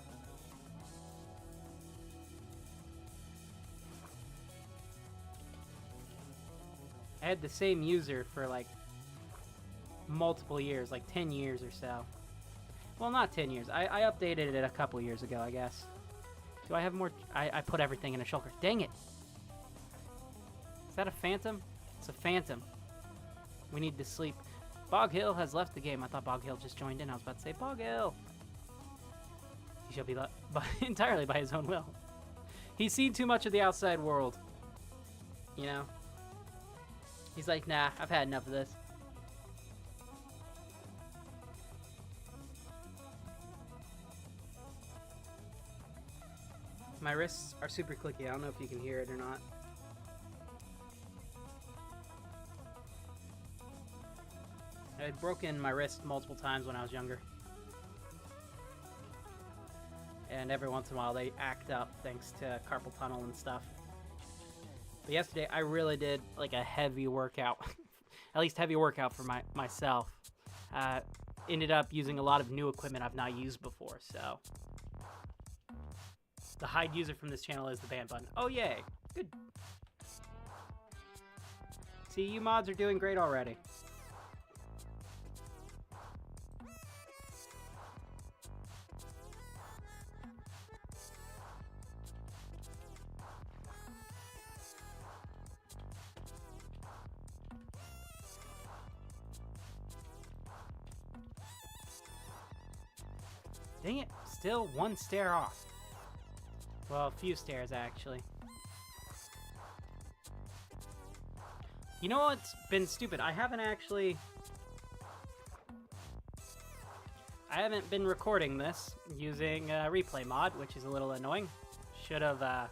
S1: I had the same user for like multiple years, like 10 years or so. Well, not 10 years. I updated it a couple years ago, I guess. Do I have more? I put everything in a shulker. Dang it. Is that a phantom? It's a phantom. We need to sleep. Bog Hill has left the game. I thought Bog Hill just joined in. I was about to say, Bog Hill. He shall be left entirely by his own will. He's seen too much of the outside world. You know? He's like, nah, I've had enough of this. My wrists are super clicky. I don't know if you can hear it or not. I had broken my wrist multiple times when I was younger. And every once in a while they act up thanks to carpal tunnel and stuff. But yesterday I really did like a heavy workout. At least heavy workout for myself. Ended up using a lot of new equipment I've not used before, so. The hide user from this channel is the ban button. Oh, yay. Good. See, you mods are doing great already. Dang it, still one stair off. Well, a few stairs, actually. You know what's been stupid? I haven't been recording this using replay mod, which is a little annoying. Should have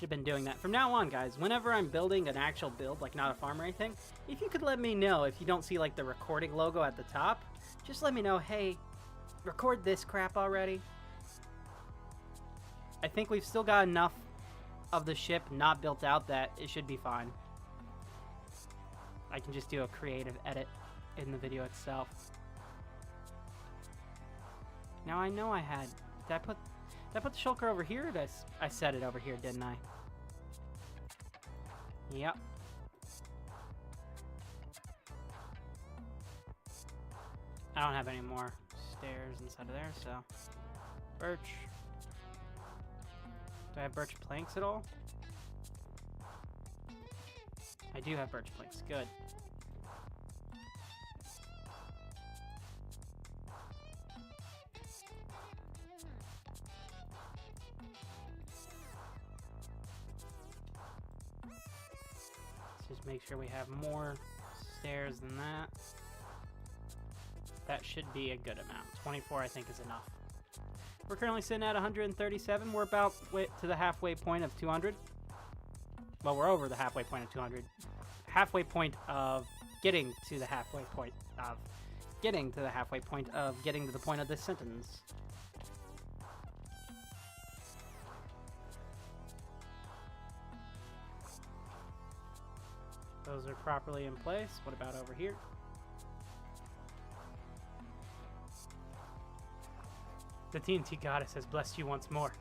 S1: been doing that. From now on, guys, whenever I'm building an actual build, like not a farm or anything, if you could let me know if you don't see like the recording logo at the top, just let me know, hey, record this crap already. I think we've still got enough of the ship not built out that it should be fine. I can just do a creative edit in the video itself. Now I know I had... Did I put the shulker over here? Or did I set it over here, didn't I? Yep. I don't have any more stairs inside of there, so... Birch. Do I have birch planks at all? I do have birch planks. Good. Let's just make sure we have more stairs than that. That should be a good amount. 24, I think, is enough. We're currently sitting at 137. We're about to the halfway point of 200. Well, we're over the halfway point of 200. Halfway point of getting to the halfway point of getting to the halfway point of getting to the point of this sentence. Those are properly in place. What about over here? The TNT goddess has blessed you once more.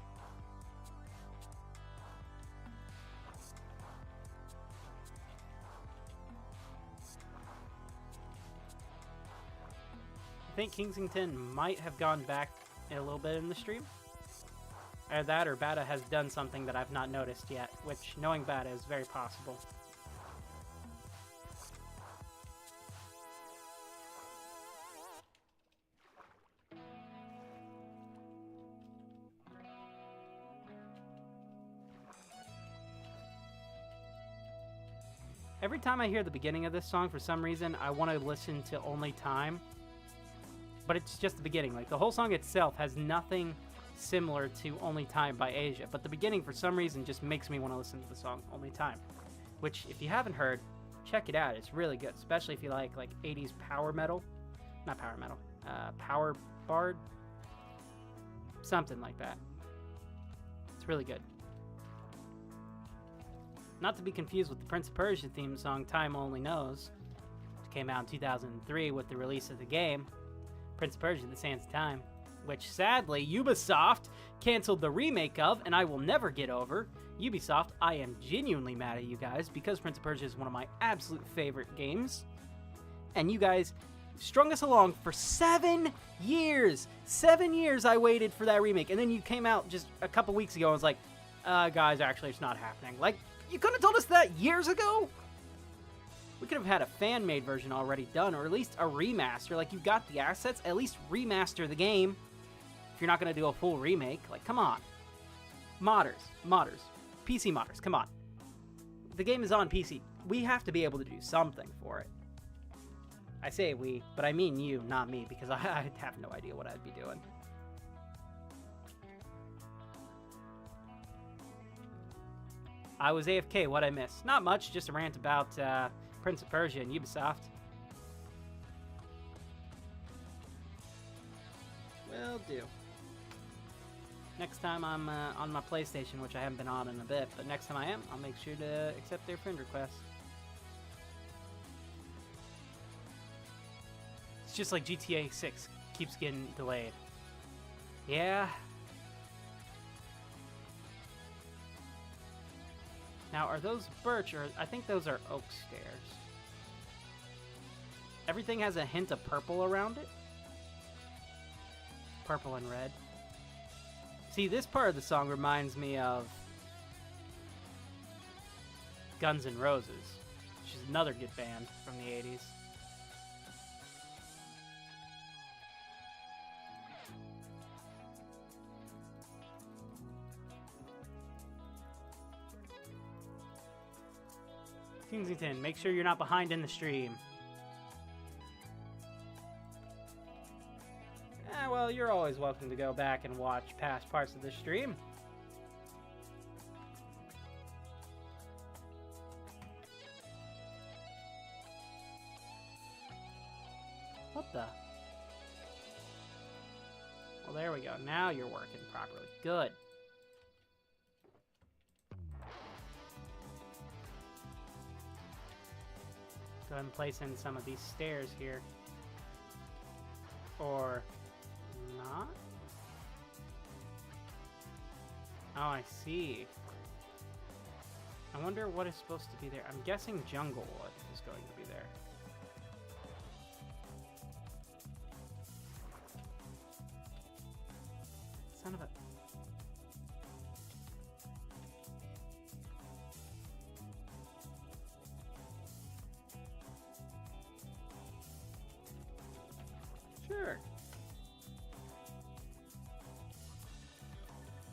S1: I think Kingsington might have gone back a little bit in the stream. Either that or Bata has done something that I've not noticed yet, which, knowing Bata, is very possible. Every time I hear the beginning of this song, for some reason, I want to listen to Only Time. But it's just the beginning. Like, the whole song itself has nothing similar to Only Time by Asia. But the beginning, for some reason, just makes me want to listen to the song Only Time. Which, if you haven't heard, check it out. It's really good. Especially if you like 80s power metal. Not power metal. Power bard. Something like that. It's really good. Not to be confused with the Prince of Persia theme song, Time Only Knows, which came out in 2003 with the release of the game, Prince of Persia, The Sands of Time, which sadly Ubisoft canceled the remake of, and I will never get over. Ubisoft, I am genuinely mad at you guys, because Prince of Persia is one of my absolute favorite games, and you guys strung us along for 7 years. 7 years I waited for that remake, and then you came out just a couple weeks ago and was like, guys, actually it's not happening. Like, you could have told us that years ago? We could have had a fan-made version already done, or at least a remaster. Like, you've got the assets, at least remaster the game. If you're not going to do a full remake, like, come on. Modders, PC modders, come on. The game is on PC. We have to be able to do something for it. I say we, but I mean you, not me, because I have no idea what I'd be doing. I was AFK, what'd I miss? Not much, just a rant about Prince of Persia and Ubisoft. Will do. Next time I'm on my PlayStation, which I haven't been on in a bit, but next time I am, I'll make sure to accept their friend requests. It's just like GTA 6 keeps getting delayed. Yeah. Now, are those birch, or I think those are oak stairs? Everything has a hint of purple around it. Purple and red. See, this part of the song reminds me of Guns N' Roses, which is another good band from the 80s. Kingsington, make sure you're not behind in the stream. Well, you're always welcome to go back and watch past parts of the stream. What the? Well, there we go. Now you're working properly. Good. Go ahead and place in some of these stairs here. Or not? Oh, I see. I wonder what is supposed to be there. I'm guessing jungle wood is going to be there. Son of a... Sure.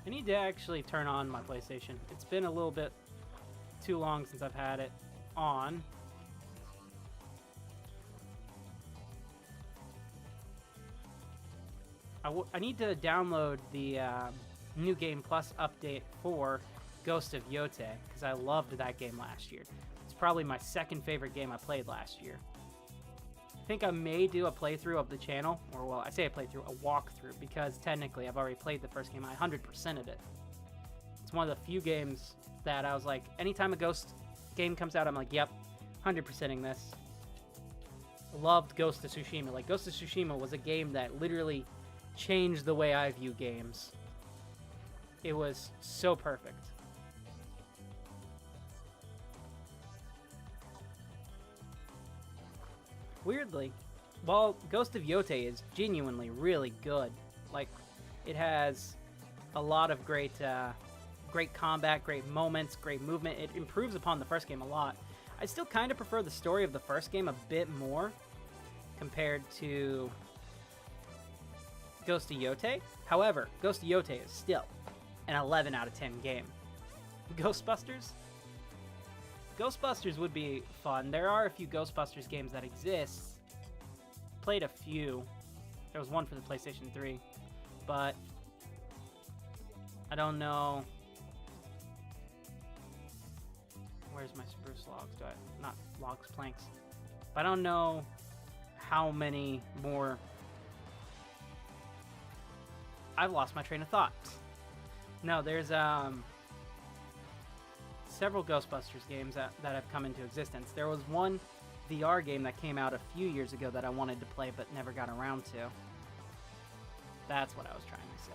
S1: I need to actually turn on my PlayStation. It's been a little bit too long since I've had it on. I need to download the New Game Plus update for Ghost of Yote, because I loved that game last year. It's probably my second favorite game I played last year. I think I may do a playthrough of the channel, or well, I say a playthrough, a walkthrough, because technically I've already played the first game. I 100%ed it. It's one of the few games that I was like, anytime a Ghost game comes out, I'm like, yep, 100%ing this. Loved Ghost of Tsushima. Like, Ghost of Tsushima was a game that literally changed the way I view games. It was so perfect. Weirdly, while Ghost of Yote is genuinely really good, like, it has a lot of great combat, great moments, great movement. It improves upon the first game a lot. I still kind of prefer the story of the first game a bit more compared to Ghost of Yote. However, Ghost of Yote is still an 11 out of 10 game. Ghostbusters? Ghostbusters would be fun. There are a few Ghostbusters games that exist. Played a few. There was one for the PlayStation 3. But I don't know. Where's my spruce logs? Not logs, planks. But I don't know how many more. I've lost my train of thought. No, there's several Ghostbusters games that have come into existence. There was one VR game that came out a few years ago that I wanted to play but never got around to. That's what I was trying to say.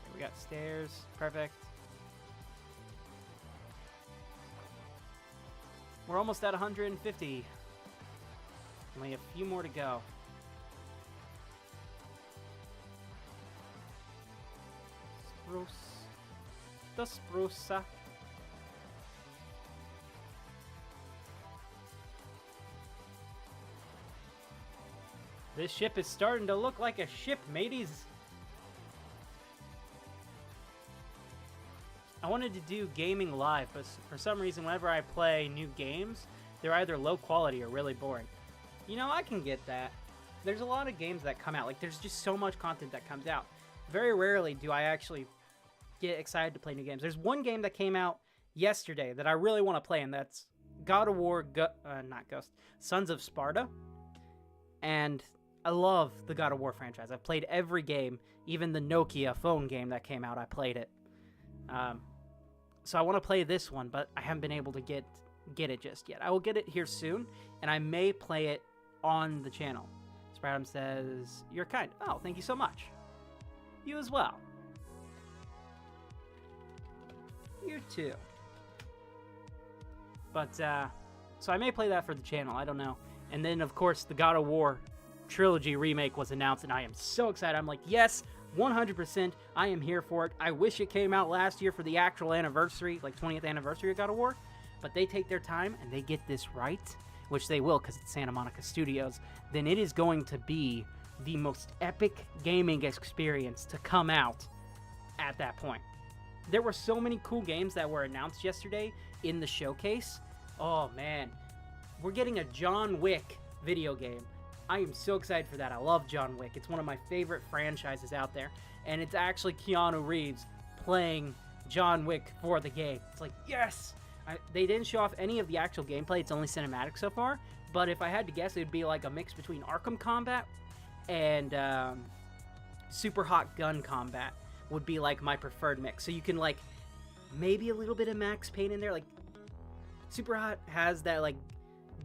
S1: Okay, we got stairs. Perfect. We're almost at 150. Only a few more to go. Spruce. The spruce. This ship is starting to look like a ship, mateys. I wanted to do gaming live, but for some reason, whenever I play new games, they're either low quality or really boring. You know, I can get that. There's a lot of games that come out. Like, there's just so much content that comes out. Very rarely do I actually get excited to play new games. There's one game that came out yesterday that I really want to play, and that's God of War, not Ghost, Sons of Sparta. And I love the God of War franchise. I've played every game, even the Nokia phone game that came out, I played it. So I want to play this one, but I haven't been able to get it just yet. I will get it here soon, and I may play it on the channel. Spratum says, "You're kind." Oh, thank you so much. You as well. You too. But, so I may play that for the channel. I don't know. And then, of course, the God of War trilogy remake was announced, and I am so excited. I'm like, yes, 100%, I am here for it. I wish it came out last year for the actual anniversary, like 20th anniversary of God of War, but they take their time and they get this right, which they will because it's Santa Monica Studios. Then it is going to be the most epic gaming experience to come out at that point. There were so many cool games that were announced yesterday in the showcase. Oh man, we're getting a John Wick video game. I am so excited for that. I love John Wick. It's one of my favorite franchises out there. And it's actually Keanu Reeves playing John Wick for the game. It's like, yes! They didn't show off any of the actual gameplay. It's only cinematic so far. But if I had to guess, it would be like a mix between Arkham Combat and Super Hot Gun Combat would be like my preferred mix. So you can like maybe a little bit of Max Payne in there. Like Super Hot has that like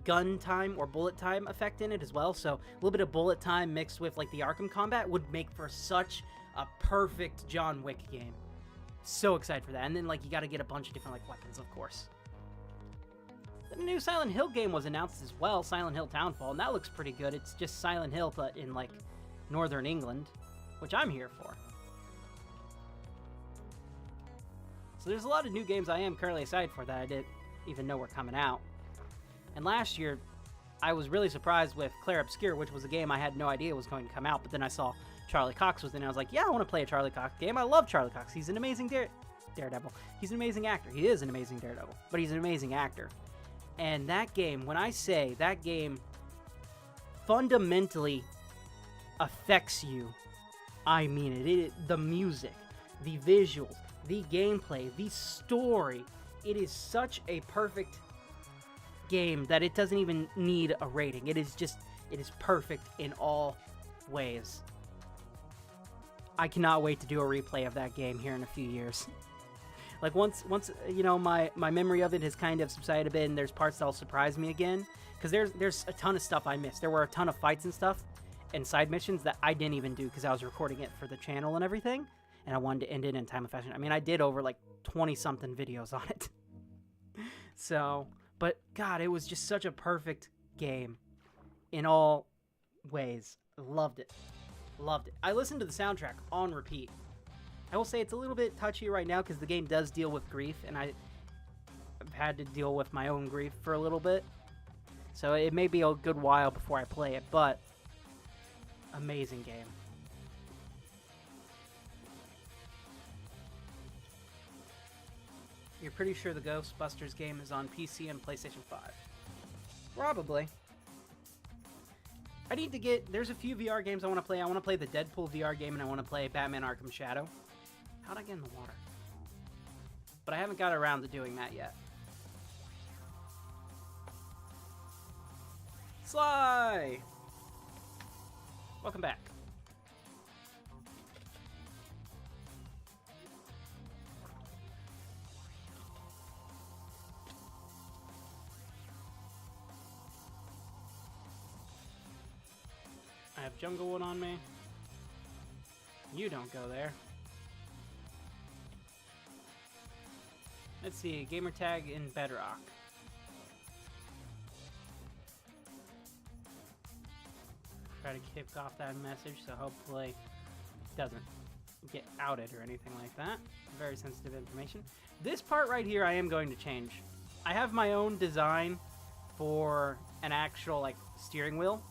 S1: gun time or bullet time effect in it as well, so a little bit of bullet time mixed with like the Arkham Combat would make for such a perfect John Wick game. So excited for that. And then like you got to get a bunch of different like weapons, of course. The new Silent Hill game was announced as well, Silent Hill Townfall, and that looks pretty good. It's just Silent Hill but in like northern England, which I'm here for. So there's a lot of new games I am currently excited for that I didn't even know were coming out. And last year, I was really surprised with Claire Obscure, which was a game I had no idea was going to come out. But then I saw Charlie Cox was in, and I was like, yeah, I want to play a Charlie Cox game. I love Charlie Cox. He's an amazing Daredevil. He's an amazing actor. He is an amazing Daredevil, but he's an amazing actor. And that game, when I say that game fundamentally affects you. I mean it. The music, the visuals, the gameplay, the story. It is such a perfect game that it doesn't even need a rating. It is perfect in all ways. I cannot wait to do a replay of that game here in a few years. Like once you know my memory of it has kind of subsided a bit, and there's parts that'll surprise me again, because there's a ton of stuff I missed. There were a ton of fights and stuff and side missions that I didn't even do because I was recording it for the channel and everything, and I wanted to end it in timely fashion. I mean, I did over like 20 something videos on it. So, but God, it was just such a perfect game in all ways. Loved it. Loved it. I listened to the soundtrack on repeat. I will say it's a little bit touchy right now because the game does deal with grief, and I've had to deal with my own grief for a little bit. So it may be a good while before I play it, but amazing game. You're pretty sure the Ghostbusters game is on PC and PlayStation 5? Probably. I need to get... There's a few VR games I want to play. I want to play the Deadpool VR game, and I want to play Batman Arkham Shadow. How'd I get in the water? But I haven't got around to doing that yet. Sly! Welcome back. I have jungle wood on me. You don't go there. Let's see, gamer tag in Bedrock. Try to kick off that message, so hopefully it doesn't get outed or anything like that. Very sensitive information. This part right here I am going to change. I have my own design for an actual like steering wheel.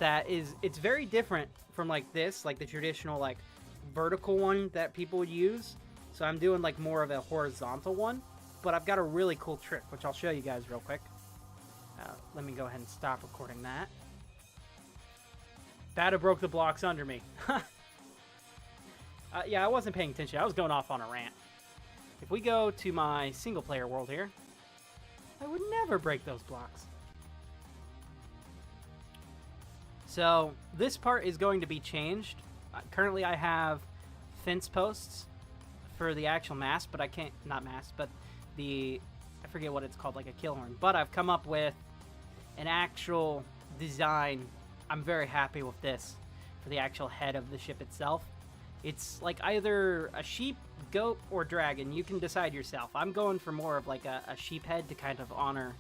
S1: It's very different from like this, like the traditional like vertical one that people would use. So I'm doing like more of a horizontal one, but I've got a really cool trick, which I'll show you guys real quick. Let me go ahead and stop recording that. That broke the blocks under me. Yeah, I wasn't paying attention. I was going off on a rant. If we go to my single player world here, I would never break those blocks. So this part is going to be changed. Currently I have fence posts for the actual mast, but I can't, not mast, but I forget what it's called, like a kill horn. But I've come up with an actual design. I'm very happy with this for the actual head of the ship itself. It's like either a sheep, goat, or dragon. You can decide yourself. I'm going for more of like a sheep head to kind of honor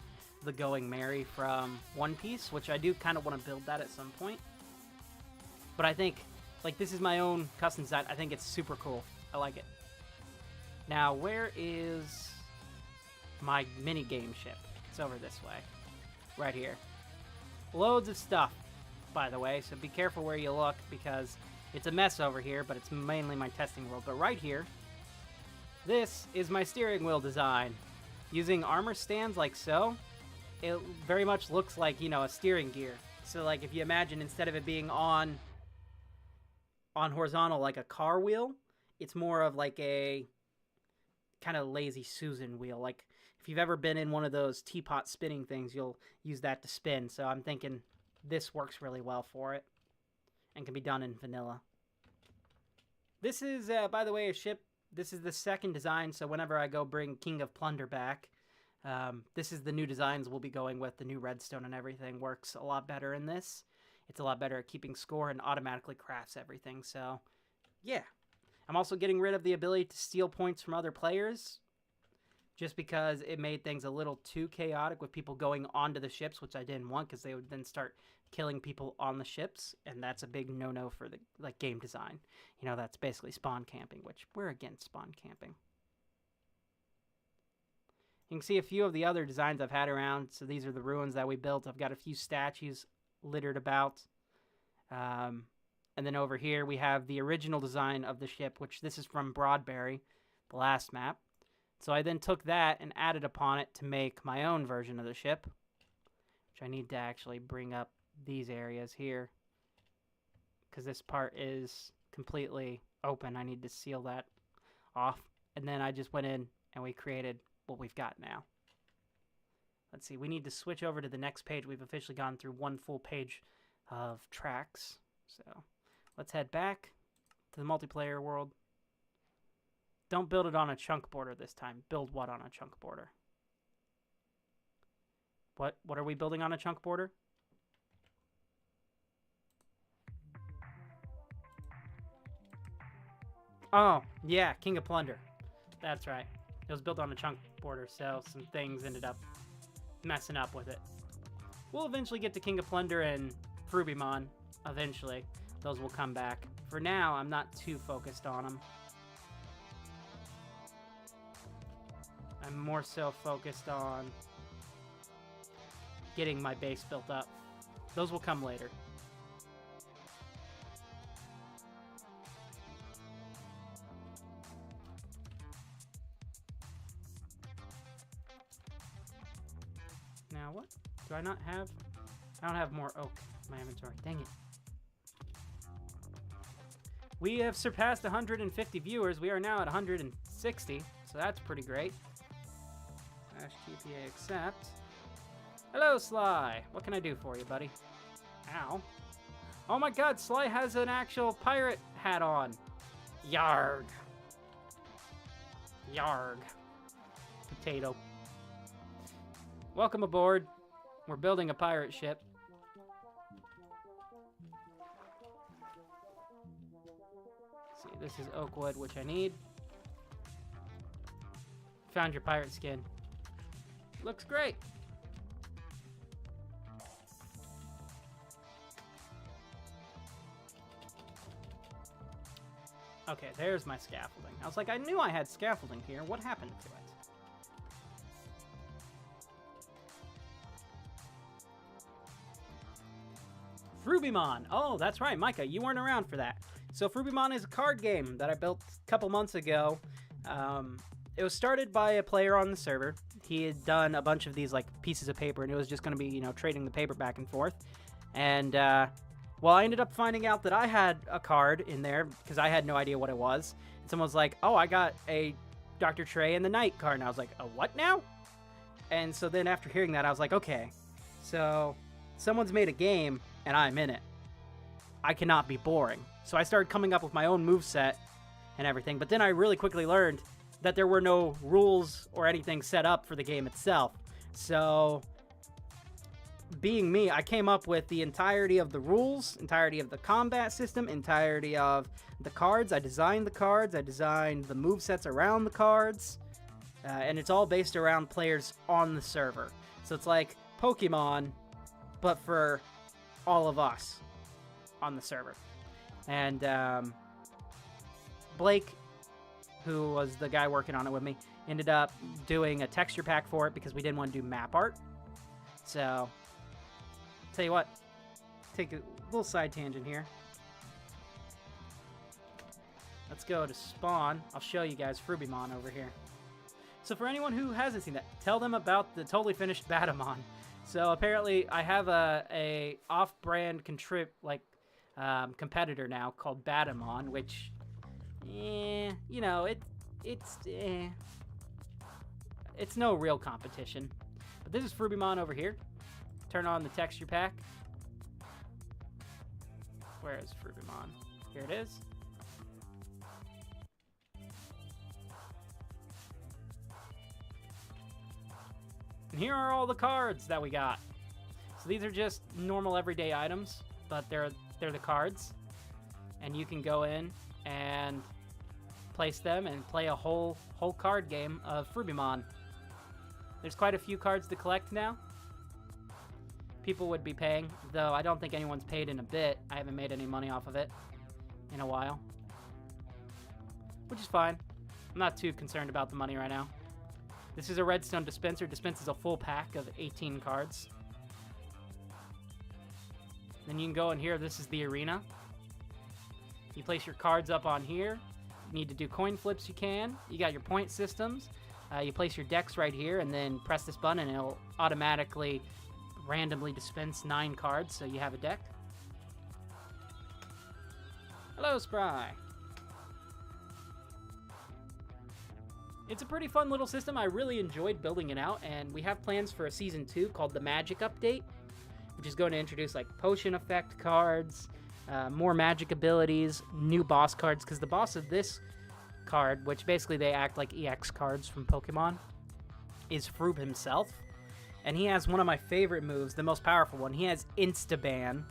S1: the Going Merry from One Piece, which I do kind of want to build that at some point. But I think, like, this is my own custom design. I think it's super cool. I like it. Now, where is my mini-game ship? It's over this way. Right here. Loads of stuff, by the way, so be careful where you look, because it's a mess over here, but it's mainly my testing world. But right here, this is my steering wheel design. Using armor stands like so, it very much looks like, you know, a steering gear. So, like, if you imagine, instead of it being on horizontal like a car wheel, it's more of like a kind of lazy Susan wheel. Like, if you've ever been in one of those teapot spinning things, you'll use that to spin. So I'm thinking this works really well for it and can be done in vanilla. This is, by the way, a ship. This is the second design, so whenever I go bring King of Plunder back, this is the new designs we'll be going with. The new redstone and everything works a lot better in this. It's a lot better at keeping score and automatically crafts everything. So, yeah. I'm also getting rid of the ability to steal points from other players, just because it made things a little too chaotic with people going onto the ships, which I didn't want, because they would then start killing people on the ships, and that's a big no-no for the game design. You know, that's basically spawn camping, which we're against spawn camping. You can see a few of the other designs I've had around. So these are the ruins that we built. I've got a few statues littered about. And then over here we have the original design of the ship, which this is from Broadberry, the last map. So I then took that and added upon it to make my own version of the ship, which I need to actually bring up these areas here, because this part is completely open. I need to seal that off. And then I just went in and we created what we've got now. Let's see, we need to switch over to the next page. We've officially gone through one full page of tracks. So let's head back to the multiplayer world. Don't build it on a chunk border this time. Build what on a chunk border? What are we building on a chunk border? Oh, yeah, King of Plunder. That's right. It was built on a chunk border, so some things ended up messing up with it. We'll eventually get to King of Plunder and Froobworld. Eventually. Those will come back. For now, I'm not too focused on them. I'm more so focused on getting my base built up. Those will come later. Now what? Do I not have? I don't have more oak in my inventory. Dang it. We have surpassed 150 viewers. We are now at 160, so that's pretty great. /TPA accept. Hello, Sly. What can I do for you, buddy? Ow. Oh my god, Sly has an actual pirate hat on. Yarg. Yarg. Potato. Welcome aboard. We're building a pirate ship. Let's see, this is oak wood, which I need. Found your pirate skin. Looks great. Okay, there's my scaffolding. I was like, I knew I had scaffolding here. What happened to it? Froobworld. Oh, that's right, Micah. You weren't around for that. So Froobworld is a card game that I built a couple months ago. It was started by a player on the server. He had done a bunch of these like pieces of paper, and it was just going to be, you know, trading the paper back and forth. And well, I ended up finding out that I had a card in there because I had no idea what it was. And someone was like, "Oh, I got a Dr. Trey and the Knight card," and I was like, "A what now?" And so then after hearing that, I was like, "Okay, so someone's made a game and I'm in it. I cannot be boring." So I started coming up with my own moveset and everything. But then I really quickly learned that there were no rules or anything set up for the game itself. So being me, I came up with the entirety of the rules, entirety of the combat system, entirety of the cards. I designed the cards. I designed the movesets around the cards. And it's all based around players on the server. So it's like Pokemon, but for all of us on the server. And Blake, who was the guy working on it with me, ended up doing a texture pack for it because we didn't want to do map art. So, tell you what, take a little side tangent here. Let's go to spawn. I'll show you guys Froobworld over here. So for anyone who hasn't seen that, tell them about the totally finished Batamon. So apparently I have a off-brand competitor now called Batamon, which, you know, it's no real competition. But this is Froobworld over here. Turn on the texture pack. Where is Froobworld? Here it is. And here are all the cards that we got. So these are just normal everyday items, but they're the cards. And you can go in and place them and play a whole card game of Froobworld. There's quite a few cards to collect now. People would be paying, though I don't think anyone's paid in a bit. I haven't made any money off of it in a while, which is fine. I'm not too concerned about the money right now. This is a redstone dispenser. Dispenses a full pack of 18 cards. Then you can go in here. This is the arena. You place your cards up on here. You need to do coin flips, you can. You got your point systems. You place your decks right here and then press this button and it'll automatically randomly dispense 9 cards, so you have a deck. Hello, Spry. It's a pretty fun little system. I really enjoyed building it out, and we have plans for a Season 2 called the Magic Update, which is going to introduce like potion effect cards, more magic abilities, new boss cards, because the boss of this card, which basically they act like EX cards from Pokemon, is Froob himself. And he has one of my favorite moves, the most powerful one. He has Insta-Ban,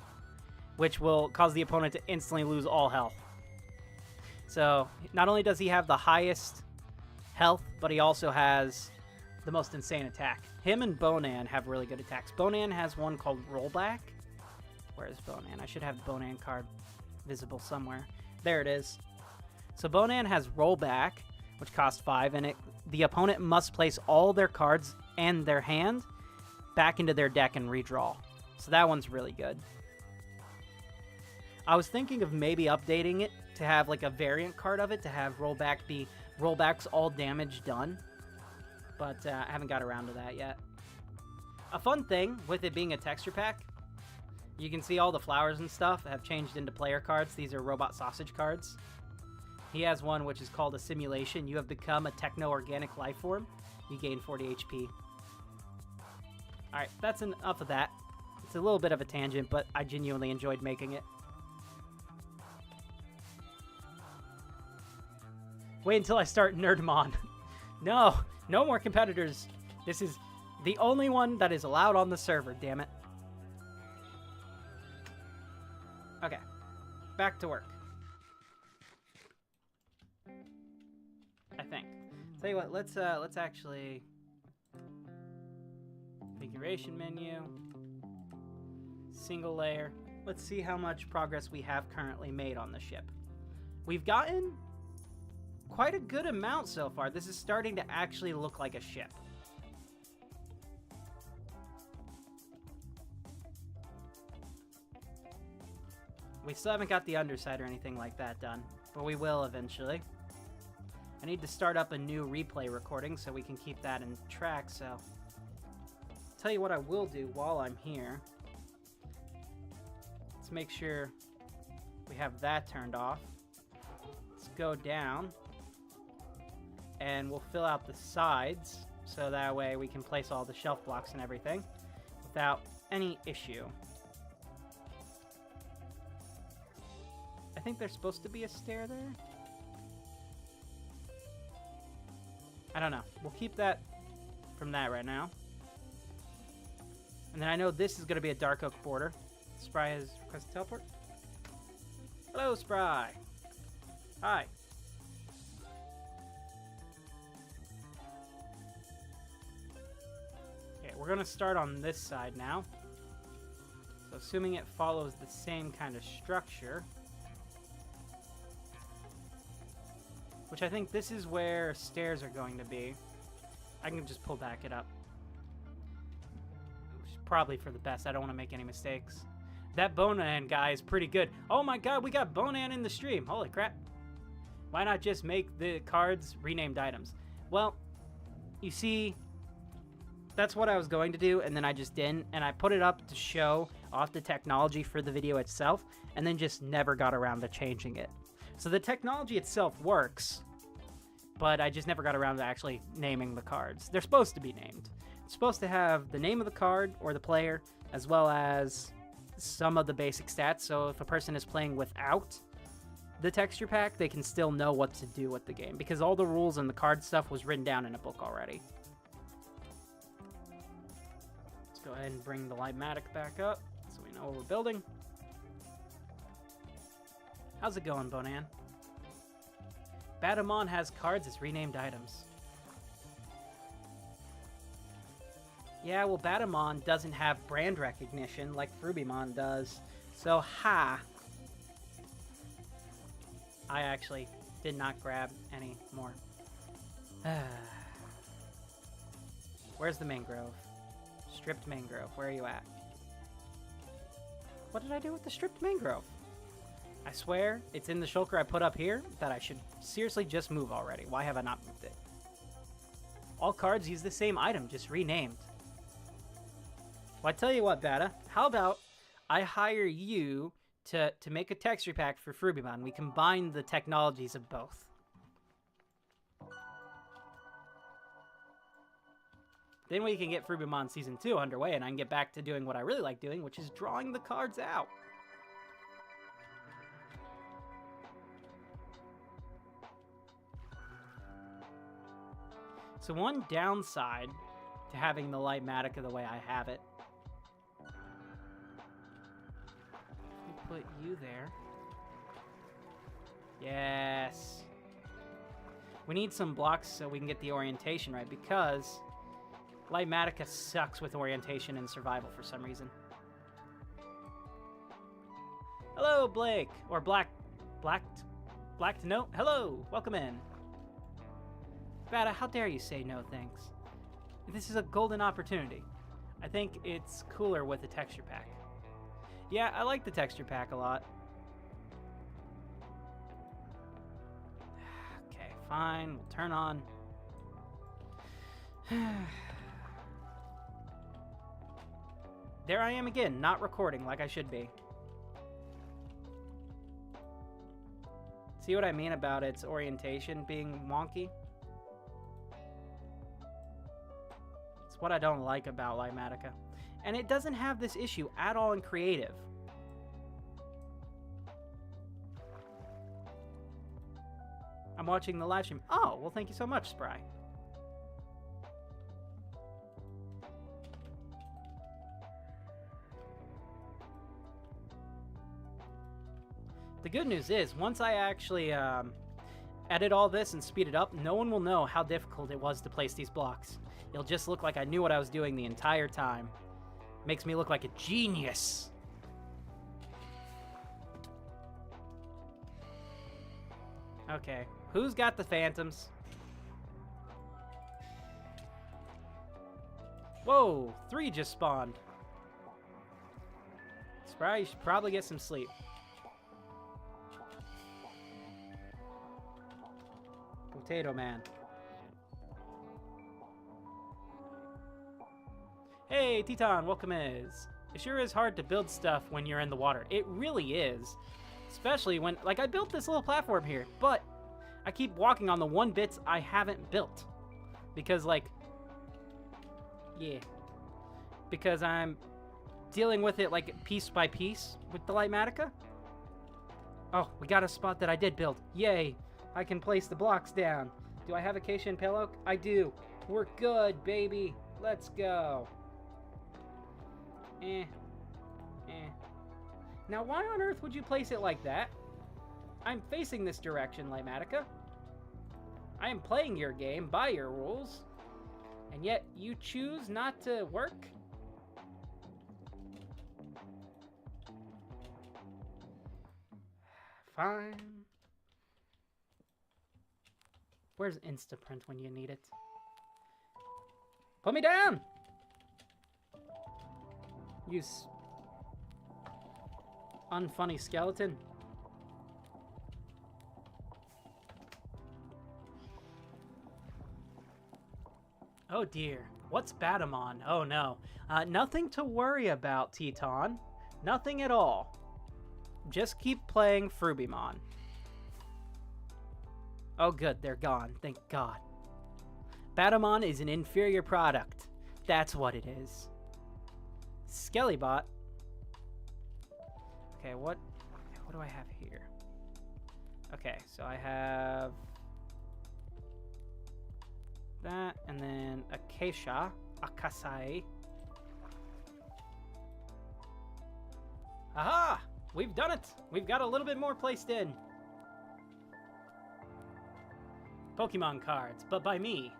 S1: which will cause the opponent to instantly lose all health. So not only does he have the highest health, but he also has the most insane attack. Him and Bonan have really good attacks. Bonan has one called Rollback. Where is Bonan? I should have the Bonan card visible somewhere. There it is. So Bonan has Rollback, which costs 5, and the opponent must place all their cards and their hand back into their deck and redraw. So that one's really good. I was thinking of maybe updating it to have like a variant card of it, to have Rollback be Rollback's all damage done, but I haven't got around to that yet. A fun thing with it being a texture pack, you can see all the flowers and stuff have changed into player cards. These are robot sausage cards. He has one which is called a simulation. You have become a techno-organic life form. You gain 40 HP. Alright, that's enough of that. It's a little bit of a tangent, but I genuinely enjoyed making it. Wait until I start Nerdmon. No more competitors. This is the only one that is allowed on the server, damn it. Okay, back to work. I think. Tell you what, let's actually configuration menu, single layer. Let's see how much progress we have currently made on the ship. We've gotten quite a good amount so far. This is starting to actually look like a ship. We still haven't got the underside or anything like that done, but we will eventually. I need to start up a new replay recording so we can keep that in track, so tell you what I will do while I'm here. Let's make sure we have that turned off. Let's go down and we'll fill out the sides so that way we can place all the shelf blocks and everything without any issue. I think there's supposed to be a stair there. I don't know. We'll keep that from that right now. And then I know this is going to be a dark oak border. Spry has requested teleport. Hello, Spry. Hi. Okay, we're going to start on this side now. So assuming it follows the same kind of structure, which I think this is where stairs are going to be. I can just pull back it up. Which is probably for the best. I don't want to make any mistakes. That Bonan guy is pretty good. Oh my god, we got Bonan in the stream. Holy crap. Why not just make the cards renamed items? Well, you see, that's what I was going to do, and then I just didn't. And I put it up to show off the technology for the video itself, and then just never got around to changing it. So the technology itself works, but I just never got around to actually naming the cards. They're supposed to be named. It's supposed to have the name of the card or the player, as well as some of the basic stats. So if a person is playing without the texture pack, they can still know what to do with the game, because all the rules and the card stuff was written down in a book already. Let's go ahead and bring the Lightmatic back up so we know what we're building. How's it going, Bonan? Batamon has cards as renamed items. Yeah, well, Batamon doesn't have brand recognition like Froobimon does. So, ha! I actually did not grab any more. Where's the mangrove? Stripped mangrove, where are you at? What did I do with the stripped mangrove? I swear, it's in the shulker I put up here that I should seriously just move already. Why have I not moved it? All cards use the same item, just renamed. Well, I tell you what, Bata. How about I hire you to make a texture pack for Froobworld? We combine the technologies of both. Then we can get Froobworld Season 2 underway, and I can get back to doing what I really like doing, which is drawing the cards out. So one downside to having the Lightmatica the way I have it. Put you there. Yes. We need some blocks so we can get the orientation right, because Lightmatica sucks with orientation and survival for some reason. Hello, Blake. Or Black to no. Hello. Welcome in. Bata, how dare you say no thanks? This is a golden opportunity. I think it's cooler with a texture pack. Yeah, I like the texture pack a lot. Okay, fine. We'll turn on. There I am again, not recording like I should be. See what I mean about its orientation being wonky? It's what I don't like about Lightmatica. And it doesn't have this issue at all in creative. I'm watching the live stream. Oh, well, thank you so much, Spry. The good news is, once I actually edit all this and speed it up, no one will know how difficult it was to place these blocks. It'll just look like I knew what I was doing the entire time. Makes me look like a genius. Okay, who's got the phantoms? Whoa, 3 just spawned. Spry, you should probably get some sleep. Potato Man. Hey, Teton, welcome is. It sure is hard to build stuff when you're in the water. It really is. Especially when, like, I built this little platform here, but I keep walking on the one bits I haven't built. Because, like, yeah. Because I'm dealing with it, like, piece by piece with the Lightmatica. Oh, we got a spot that I did build. Yay. I can place the blocks down. Do I have Acacia and Pale Oak? I do. We're good, baby. Let's go. Now, why on earth would you place it like that? I'm facing this direction, Lightmatica. I am playing your game by your rules, and yet you choose not to work? Fine. Where's Instaprint when you need it? Put me down! You unfunny skeleton. Oh dear. What's Batamon? Oh no. Nothing to worry about, Teton. Nothing at all. Just keep playing Froobworld. Oh good, they're gone. Thank God. Batamon is an inferior product. That's what it is. Skellybot. Okay, what do I have here? Okay, so I have that, and then Acacia, Akasai. Aha! We've done it! We've got a little bit more placed in. Pokemon cards, but by me.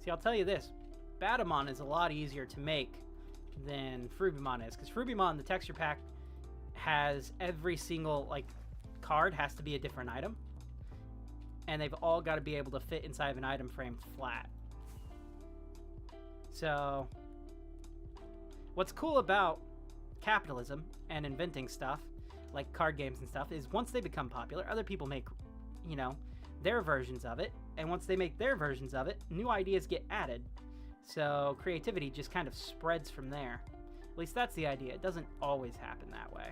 S1: See, I'll tell you this. Batamon is a lot easier to make than Froobworld is, because Froobworld, the texture pack, has every single, like, card has to be a different item. And they've all got to be able to fit inside of an item frame flat. So, what's cool about capitalism and inventing stuff like card games and stuff, is once they become popular, other people make, you know, their versions of it. And once they make their versions of it, new ideas get added. So creativity just kind of spreads from there. At least that's the idea. It doesn't always happen that way.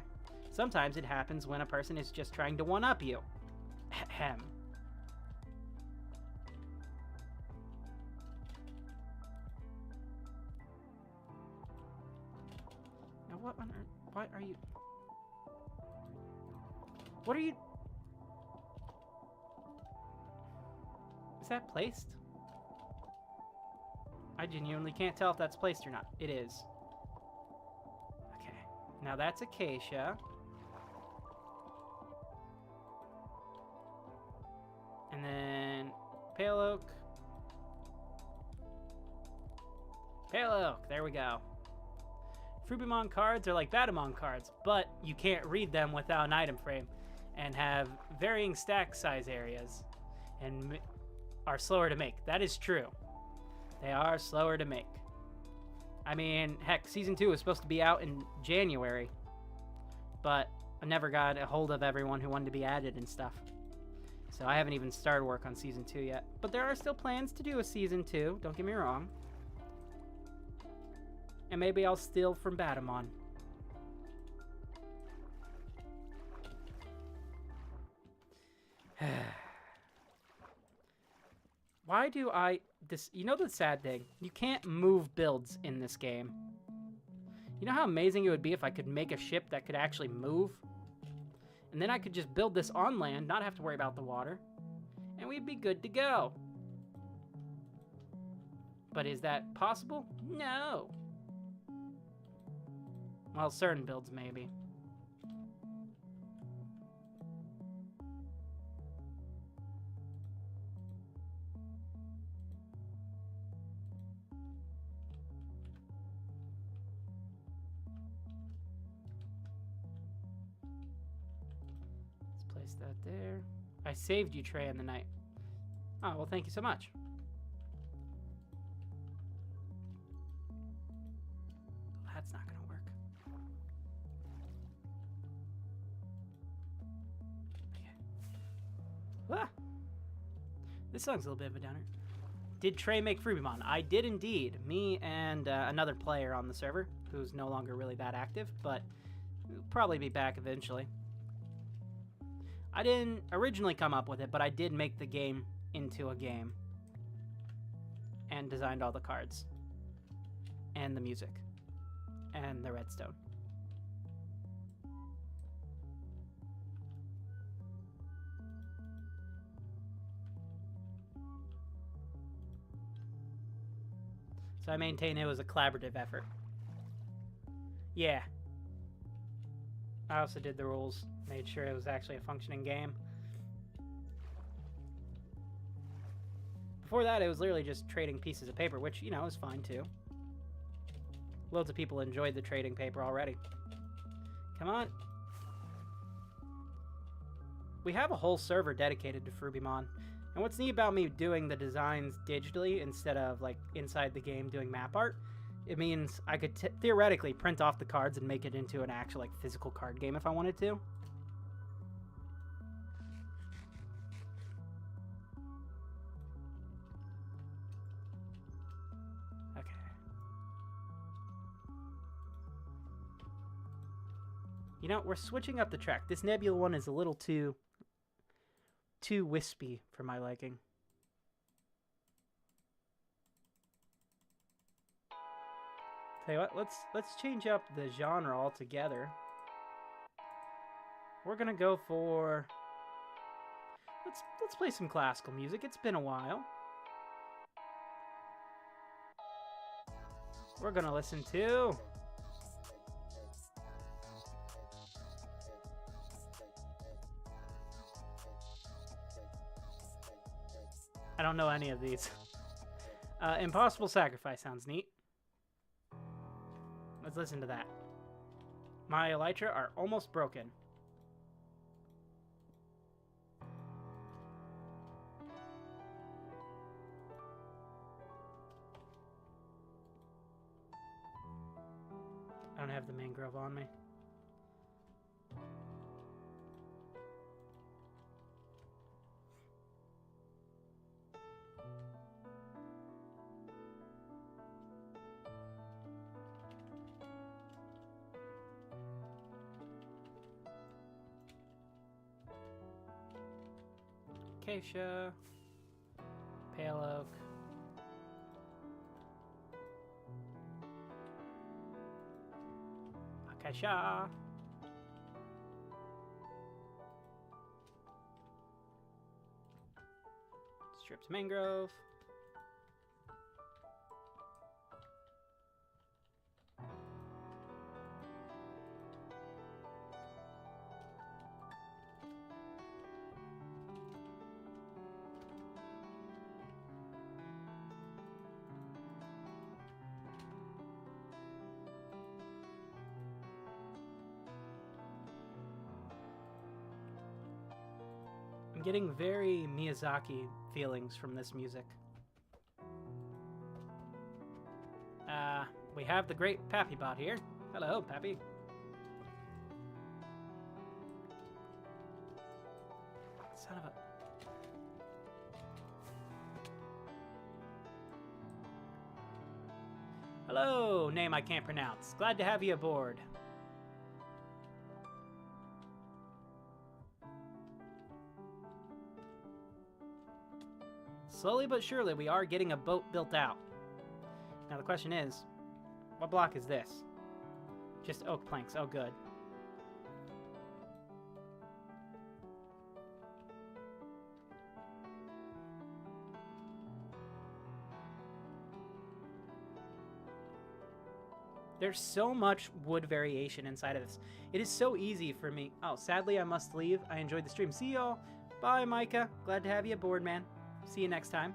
S1: Sometimes it happens when a person is just trying to one-up you. Ahem. Now what on earth? Why are you... What are you... Is that placed? I genuinely can't tell if that's placed or not. It is. Okay. Now that's acacia. And then pale oak. Pale oak. There we go. Froobworld cards are like Batamon cards, but you can't read them without an item frame and have varying stack size areas and are slower to make. That is true. They are slower to make. I mean, heck, Season 2 was supposed to be out in January, but I never got a hold of everyone who wanted to be added and stuff. So I haven't even started work on Season 2 yet. But there are still plans to do a Season 2, don't get me wrong. And maybe I'll steal from Batamon. Why do I... You know the sad thing? You can't move builds in this game. You know how amazing it would be if I could make a ship that could actually move? And then I could just build this on land, not have to worry about the water. And we'd be good to go. But is that possible? No. Well, certain builds, maybe. Let's place that there. I saved you, Trey, in the night. Oh, well, thank you so much. That's not gonna work. Okay. Ah! This song's a little bit of a downer. Did Trey make Froobworld? I did indeed. Me and another player on the server, who's no longer really that active, but will probably be back eventually. I didn't originally come up with it, but I did make the game into a game. And designed all the cards. And the music. And the redstone. So I maintain it was a collaborative effort. Yeah. I also did the rules, made sure it was actually a functioning game. Before that, it was literally just trading pieces of paper, which, you know, is fine too. Loads of people enjoyed the trading paper already. Come on. We have a whole server dedicated to Froobworld. And what's neat about me doing the designs digitally instead of like inside the game doing map art, it means I could theoretically print off the cards and make it into an actual like physical card game if I wanted to. Okay. You know, we're switching up the track. This Nebula one is a little too wispy for my liking. Tell you what, let's change up the genre altogether. We're gonna go for let's play some classical music. It's been a while. We're gonna listen to I don't know any of these. Impossible Sacrifice sounds neat. Let's listen to that. My elytra are almost broken. I don't have the mangrove on me. Acacia. Pale oak. Acacia. Stripped mangrove. I'm getting very Miyazaki feelings from this music. We have the great Pappy Bot here. Hello, Pappy. Son of a... Hello, name I can't pronounce. Glad to have you aboard. Slowly but surely, we are getting a boat built out. Now the question is, what block is this? Just oak planks. Oh, good. There's so much wood variation inside of this. It is so easy for me. Oh, sadly, I must leave. I enjoyed the stream. See y'all. Bye, Micah. Glad to have you aboard, man. See you next time.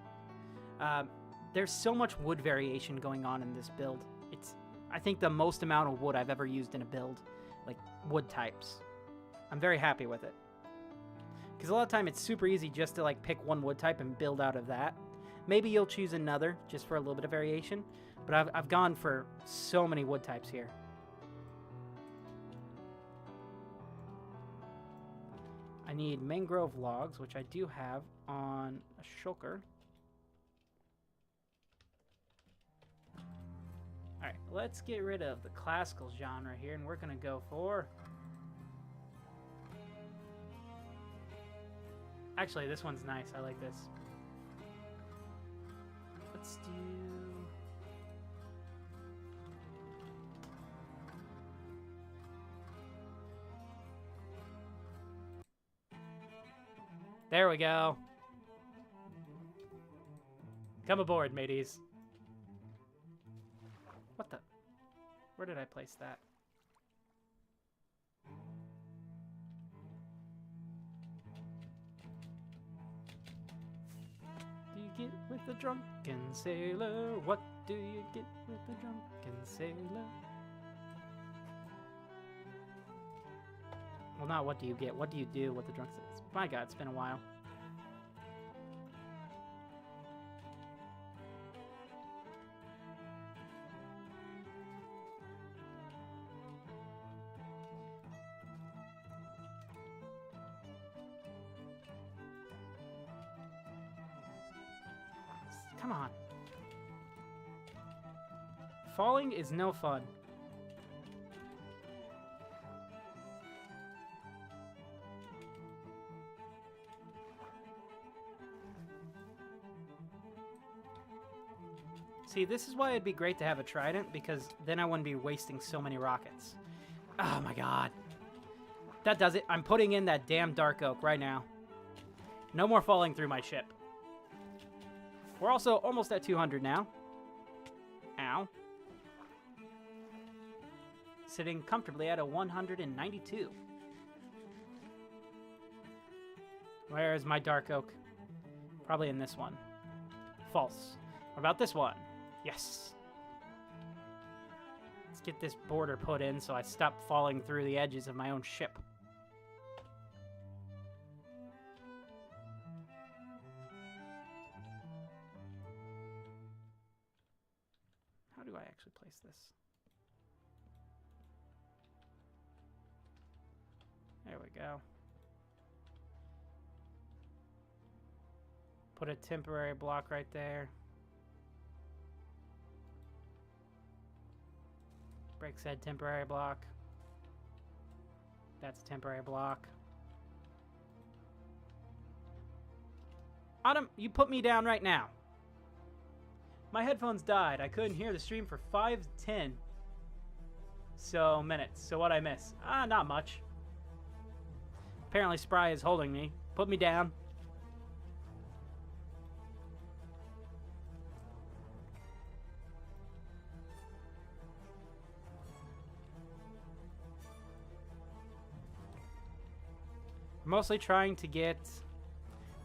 S1: There's so much wood variation going on in this build. It's, I think, the most amount of wood I've ever used in a build. Like, wood types. I'm very happy with it. Because a lot of time it's super easy just to, like, pick one wood type and build out of that. Maybe you'll choose another just for a little bit of variation. But I've gone for so many wood types here. I need mangrove logs, which I do have on a shulker. Alright, let's get rid of the classical genre here, and we're going to go for... Actually, this one's nice. I like this. Let's do... There we go. Come aboard, mateys. What the? Where did I place that? Do you get with the drunken sailor? What do you get with the drunken sailor? Well, not what do you get. What do you do with the drunken sailor? My God, it's been a while. Come on. Falling is no fun. See, this is why it'd be great to have a trident, because then I wouldn't be wasting so many rockets. Oh my God. That does it. I'm putting in that damn dark oak right now. No more falling through my ship. We're also almost at 200 now. Ow. Sitting comfortably at a 192. Where is my dark oak? Probably in this one. False. What about this one? Yes. Let's get this border put in so I stop falling through the edges of my own ship. How do I actually place this? There we go. Put a temporary block right there. Breaks head temporary block. That's a temporary block. Autumn, you put me down right now. My headphones died. I couldn't hear the stream for 5 to 10 minutes. So what'd I miss? Not much. Apparently Spry is holding me. Put me down. I'm mostly trying to get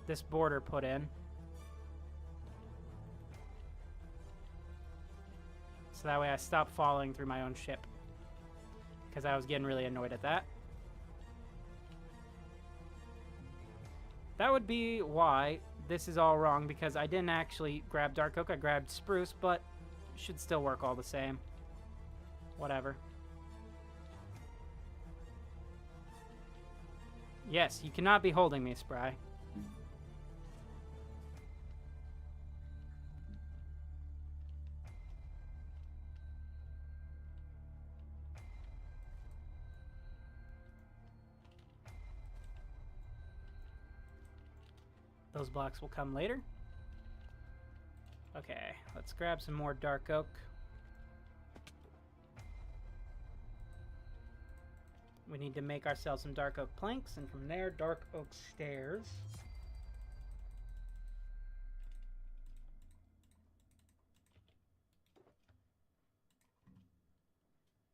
S1: this border put in. So that way I stop falling through my own ship. Because I was getting really annoyed at that. That would be why this is all wrong, because I didn't actually grab dark oak, I grabbed spruce, but it should still work all the same. Whatever. Yes, you cannot be holding me, Spry. Those blocks will come later. Okay, let's grab some more dark oak. We need to make ourselves some dark oak planks, and from there, dark oak stairs.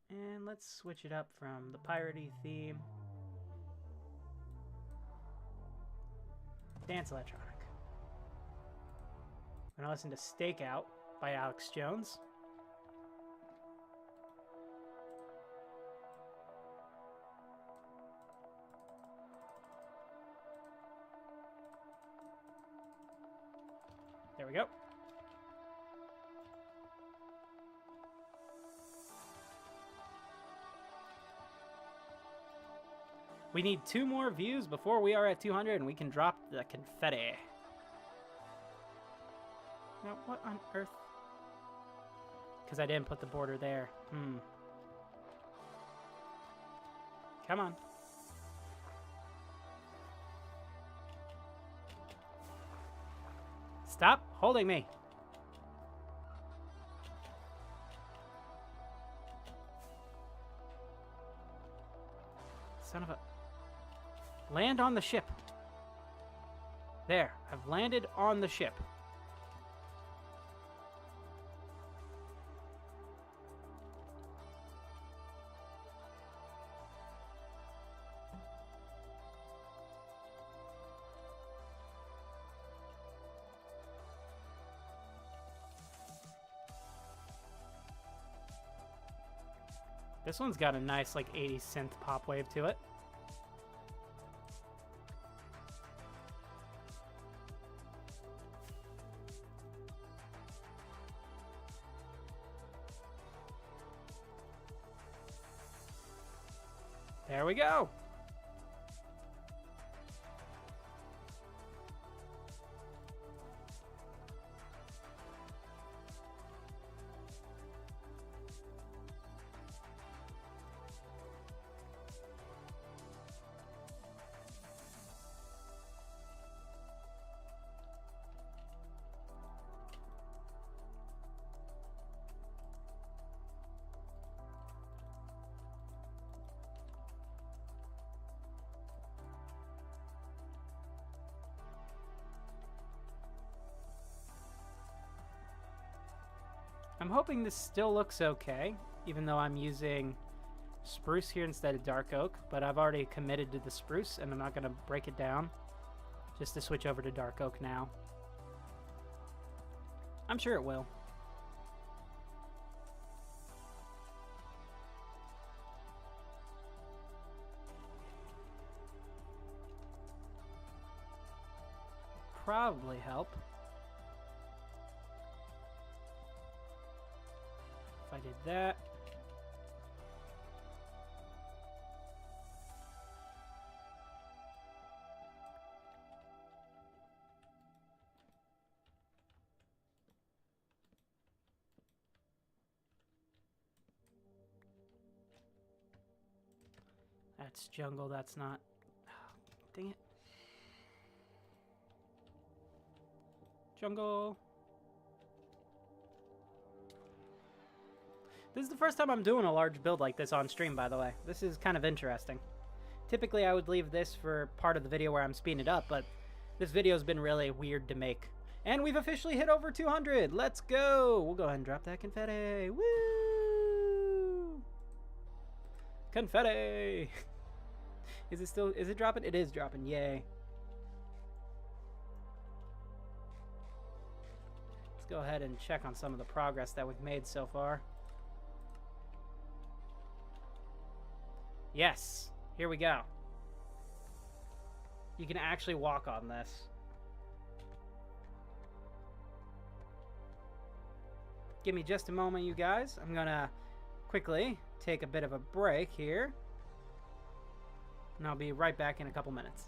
S1: And let's switch it up from the piratey theme. Dance electronic. I'm gonna listen to Stakeout by Alex Jones. There we go. We need 2 more views before we are at 200 and we can drop the confetti. Now, what on earth? Because I didn't put the border there. Come on. Stop holding me. Son of a... Land on the ship. There, I've landed on the ship. This one's got a nice, like, 80s synth pop wave to it. There we go. I'm hoping this still looks okay, even though I'm using spruce here instead of dark oak, but I've already committed to the spruce and I'm not going to break it down just to switch over to dark oak now. I'm sure it will. Probably help. I did that. That's jungle, that's not... Oh, dang it. Jungle. This is the first time I'm doing a large build like this on stream, by the way. This is kind of interesting. Typically, I would leave this for part of the video where I'm speeding it up, but this video's been really weird to make. And we've officially hit over 200. Let's go. We'll go ahead and drop that confetti. Woo! Confetti. Is it dropping? It is dropping. Yay. Let's go ahead and check on some of the progress that we've made so far. Yes. Here we go. You can actually walk on this. Give me just a moment, you guys. I'm gonna quickly take a bit of a break here. And I'll be right back in a couple minutes.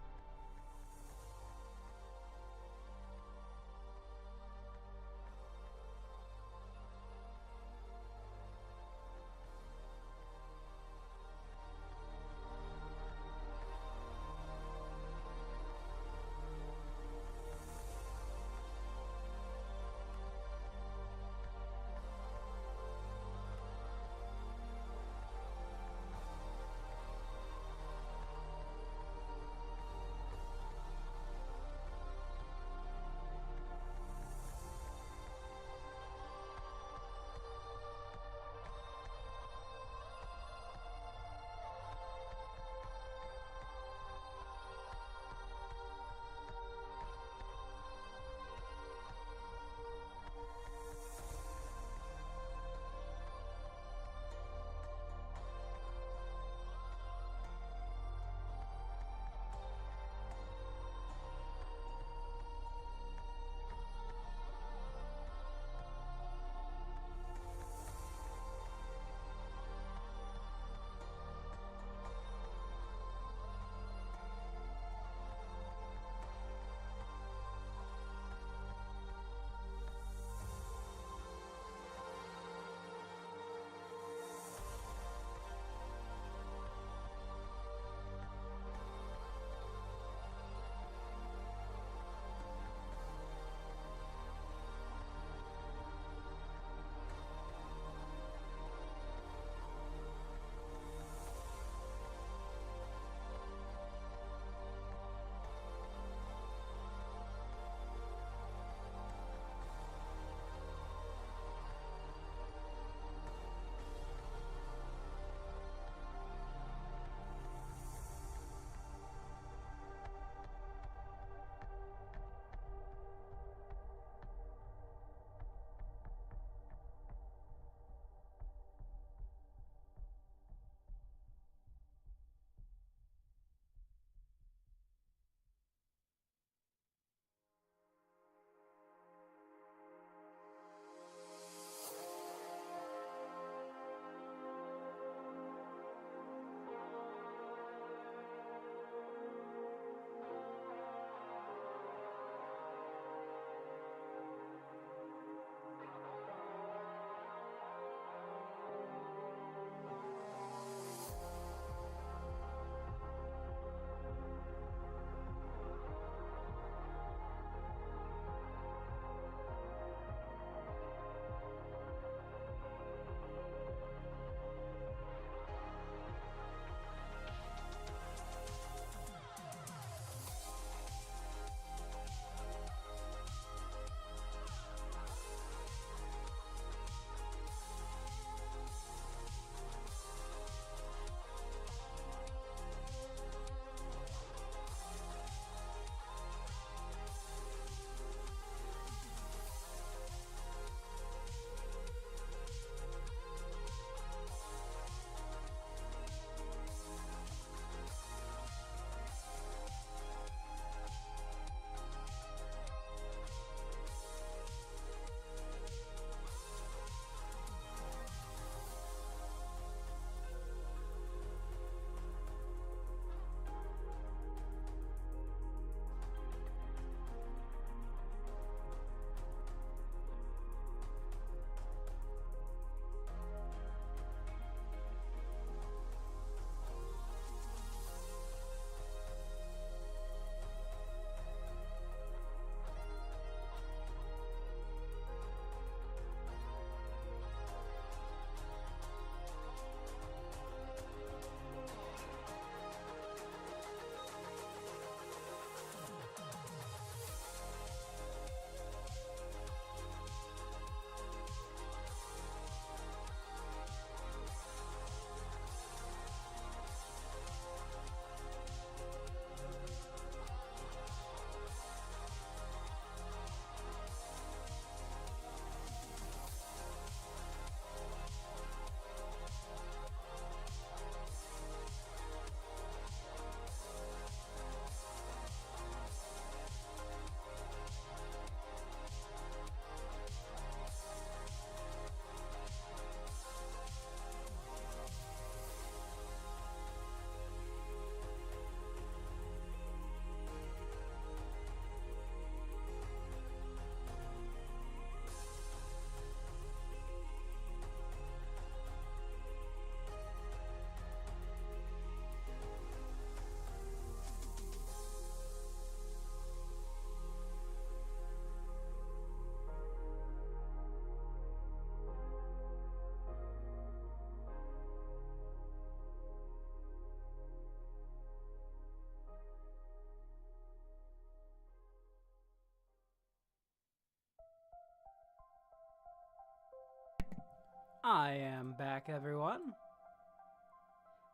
S1: I am back, everyone.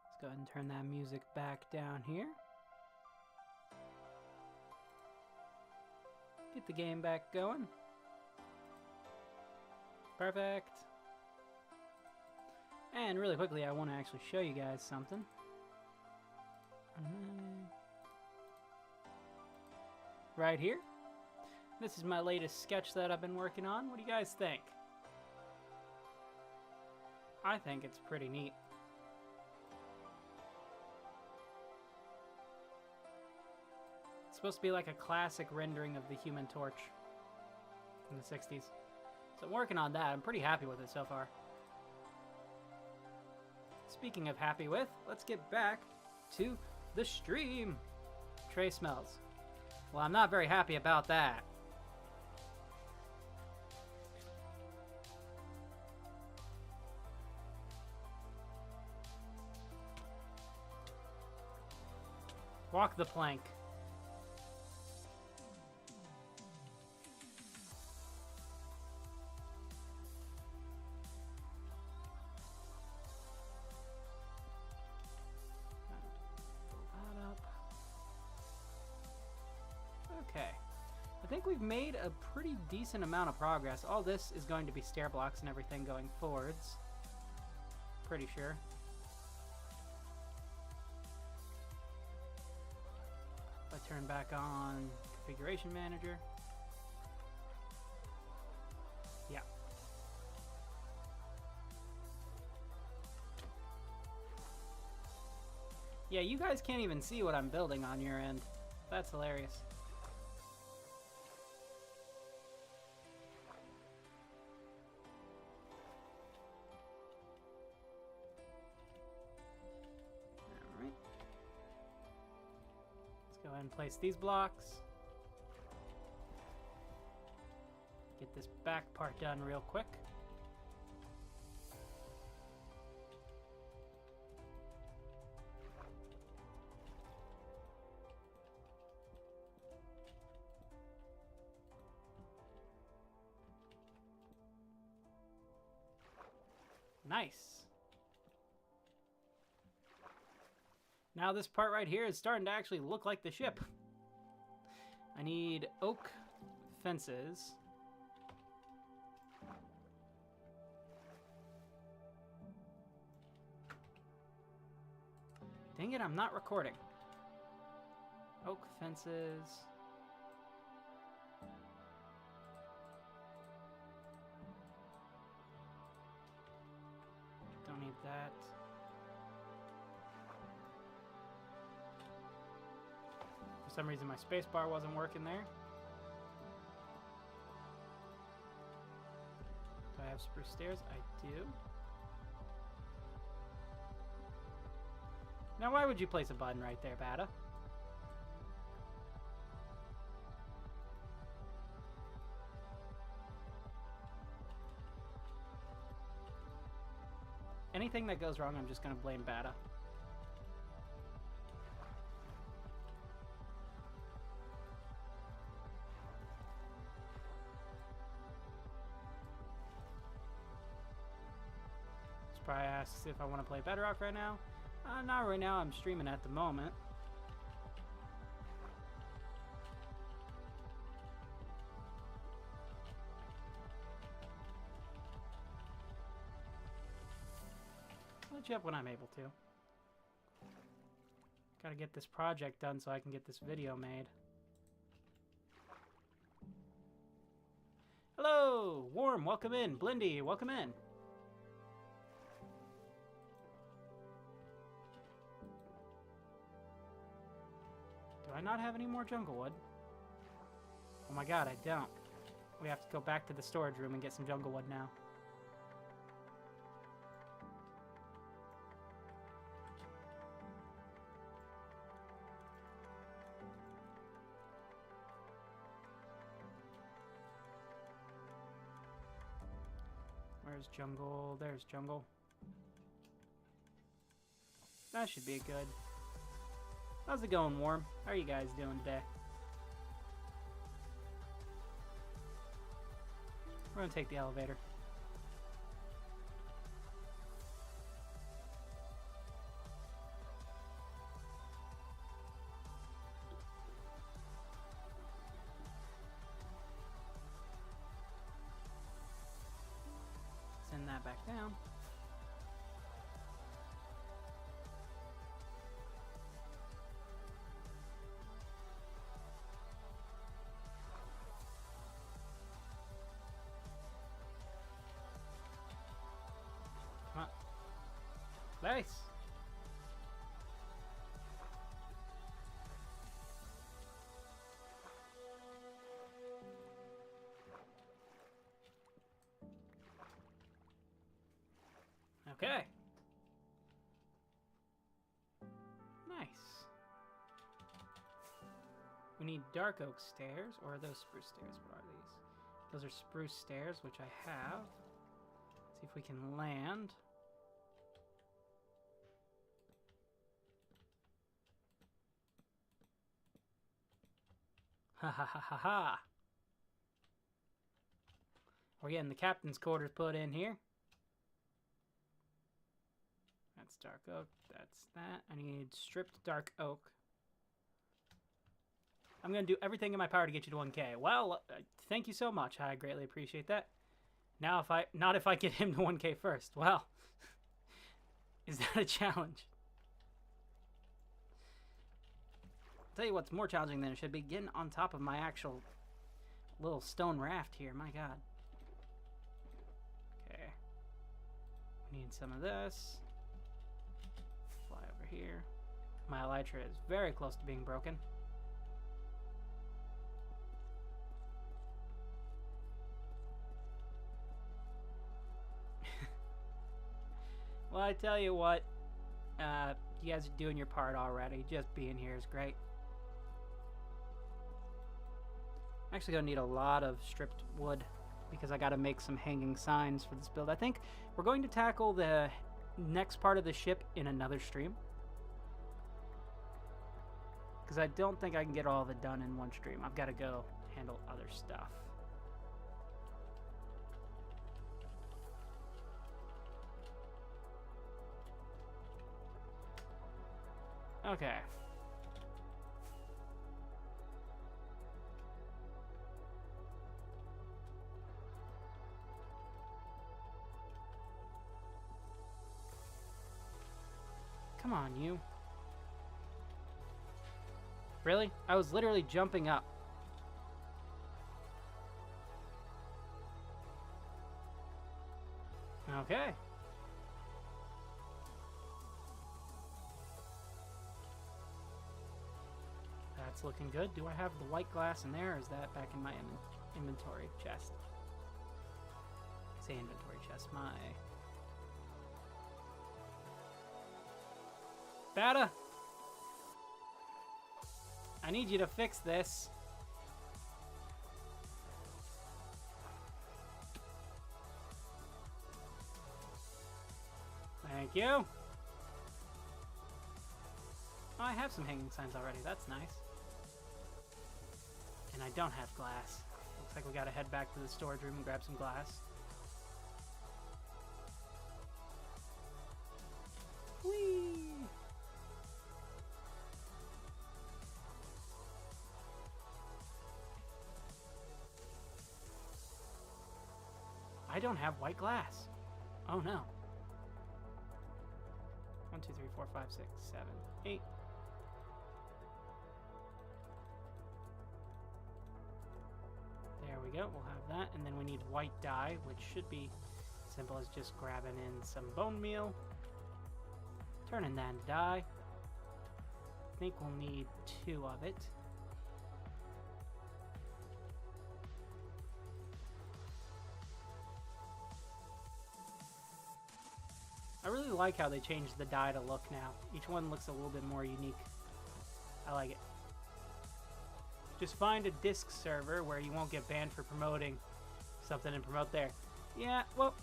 S1: Let's go ahead and turn that music back down here. Get the game back going. Perfect. And really quickly, I want to actually show you guys something. Right here. This is my latest sketch that I've been working on. What do you guys think? I think it's pretty neat. It's supposed to be like a classic rendering of the Human Torch in the 60s. So I'm working on that. I'm pretty happy with it so far. Speaking of happy with, let's get back to the stream. Tray smells. Well, I'm not very happy about that. Walk the plank. Okay. I think we've made a pretty decent amount of progress. All this is going to be stair blocks and everything going forwards. Pretty sure. If I turn back on Configuration Manager. Yeah. Yeah, you guys can't even see what I'm building on your end. That's hilarious. Go ahead and place these blocks. Get this back part done real quick. Nice. Now this part right here is starting to actually look like the ship. I need oak fences. Dang it, I'm not recording. Oak fences. Don't need that. For some reason my spacebar wasn't working there. Do I have spruce stairs? I do. Now why would you place a button right there, Bada? Anything that goes wrong, I'm just gonna blame Bada. Probably asks if I want to play Bedrock right now. Not right now, I'm streaming at the moment. I'll let you up when I'm able to. Gotta get this project done so I can get this video made. Hello! Warm, welcome in. Blindy, welcome in. Do I not have any more jungle wood? Oh my god, I don't. We have to go back to the storage room and get some jungle wood now. Where's jungle? There's jungle. That should be good. How's it going, Warm? How are you guys doing today? We're gonna take the elevator. Nice. Okay. Nice. We need dark oak stairs, or are those spruce stairs? What are these? Those are spruce stairs, which I have. Let's see if we can land. Ha ha ha ha ha. We're getting the captain's quarters put in here. That's dark oak. That's that. I need stripped dark oak. I'm going to do everything in my power to get you to 1K. Well, thank you so much. I greatly appreciate that. Now, not if I get him to 1K first. Well, is that a challenge? I'll tell you what's more challenging than it should be. Getting on top of my actual little stone raft here. My God. Okay. We need some of this. Fly over here. My elytra is very close to being broken. Well, I tell you what, you guys are doing your part already. Just being here is great. I'm actually going to need a lot of stripped wood because I got to make some hanging signs for this build. I think we're going to tackle the next part of the ship in another stream, because I don't think I can get all of it done in one stream. I've got to go handle other stuff. Okay. Come on, you. Really? I was literally jumping up. Okay. That's looking good. Do I have the white glass in there, or is that back in my inventory chest? I say inventory chest, my... Bata! I need you to fix this. Thank you. Oh, I have some hanging signs already. That's nice. And I don't have glass. Looks like we gotta head back to the storage room and grab some glass. Whee! I don't have white glass. Oh no. 1, 2, 3, 4, 5, 6, 7, 8. There we go. We'll have that. And then we need white dye, which should be simple as just grabbing in some bone meal, turning that into dye. I think we'll need 2 of it. I really like how they changed the dye to look now. Each one looks a little bit more unique. I like it. Just find a disc server where you won't get banned for promoting something and promote there. Yeah, well,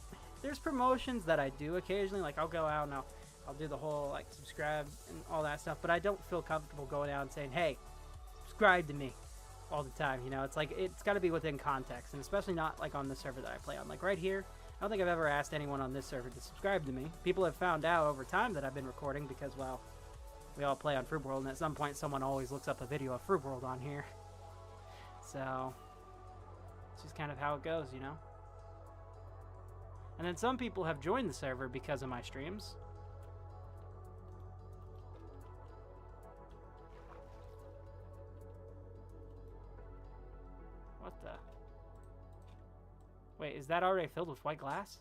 S1: there's promotions that I do occasionally. Like, I'll go out and I'll do the whole, like, subscribe and all that stuff. But I don't feel comfortable going out and saying, hey, subscribe to me all the time. You know, it's like, it's got to be within context. And especially not, like, on the server that I play on. Like, right here, I don't think I've ever asked anyone on this server to subscribe to me. People have found out over time that I've been recording because, well, we all play on Froobworld, and at some point someone always looks up a video of Froobworld on here. So, it's just kind of how it goes, you know? And then some people have joined the server because of my streams. What the... Wait, is that already filled with white glass?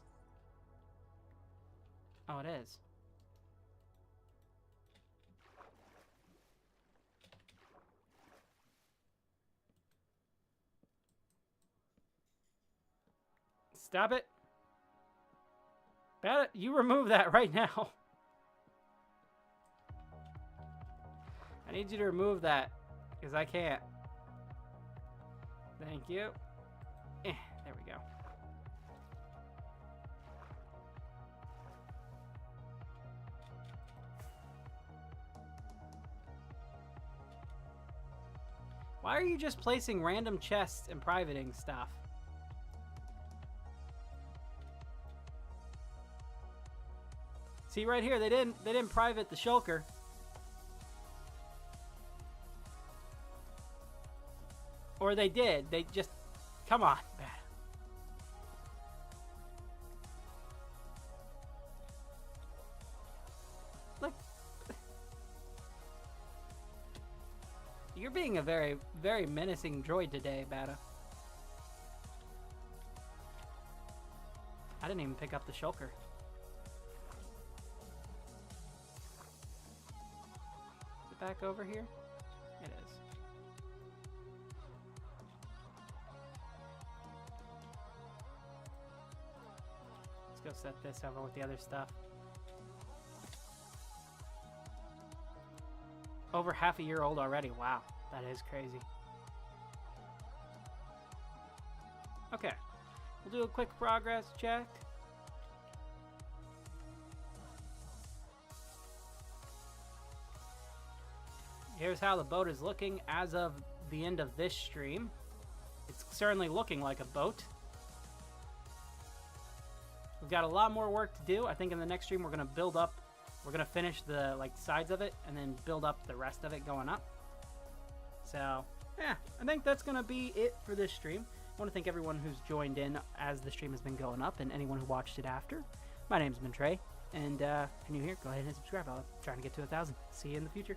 S1: Oh, it is. Stop it. You remove that right now. I need you to remove that, because I can't. Thank you. There we go. Why are you just placing random chests and privating stuff? See right here, they didn't private the shulker. Or they did. They just come on, man. Look. You're being a very, very menacing droid today, Bata. I didn't even pick up the shulker. Is it back over here? It is. Let's go set this over with the other stuff. Over half a year old already. Wow, that is crazy. Okay, we'll do a quick progress check. Here's how the boat is looking as of the end of this stream. It's certainly looking like a boat. We've got a lot more work to do. I think in the next stream we're going to build up. We're going to finish the sides of it and then build up the rest of it going up. So, yeah, I think that's going to be it for this stream. I want to thank everyone who's joined in as the stream has been going up and anyone who watched it after. My name's been Trey, and if you're new here, go ahead and subscribe. I'm trying to get to 1,000. See you in the future.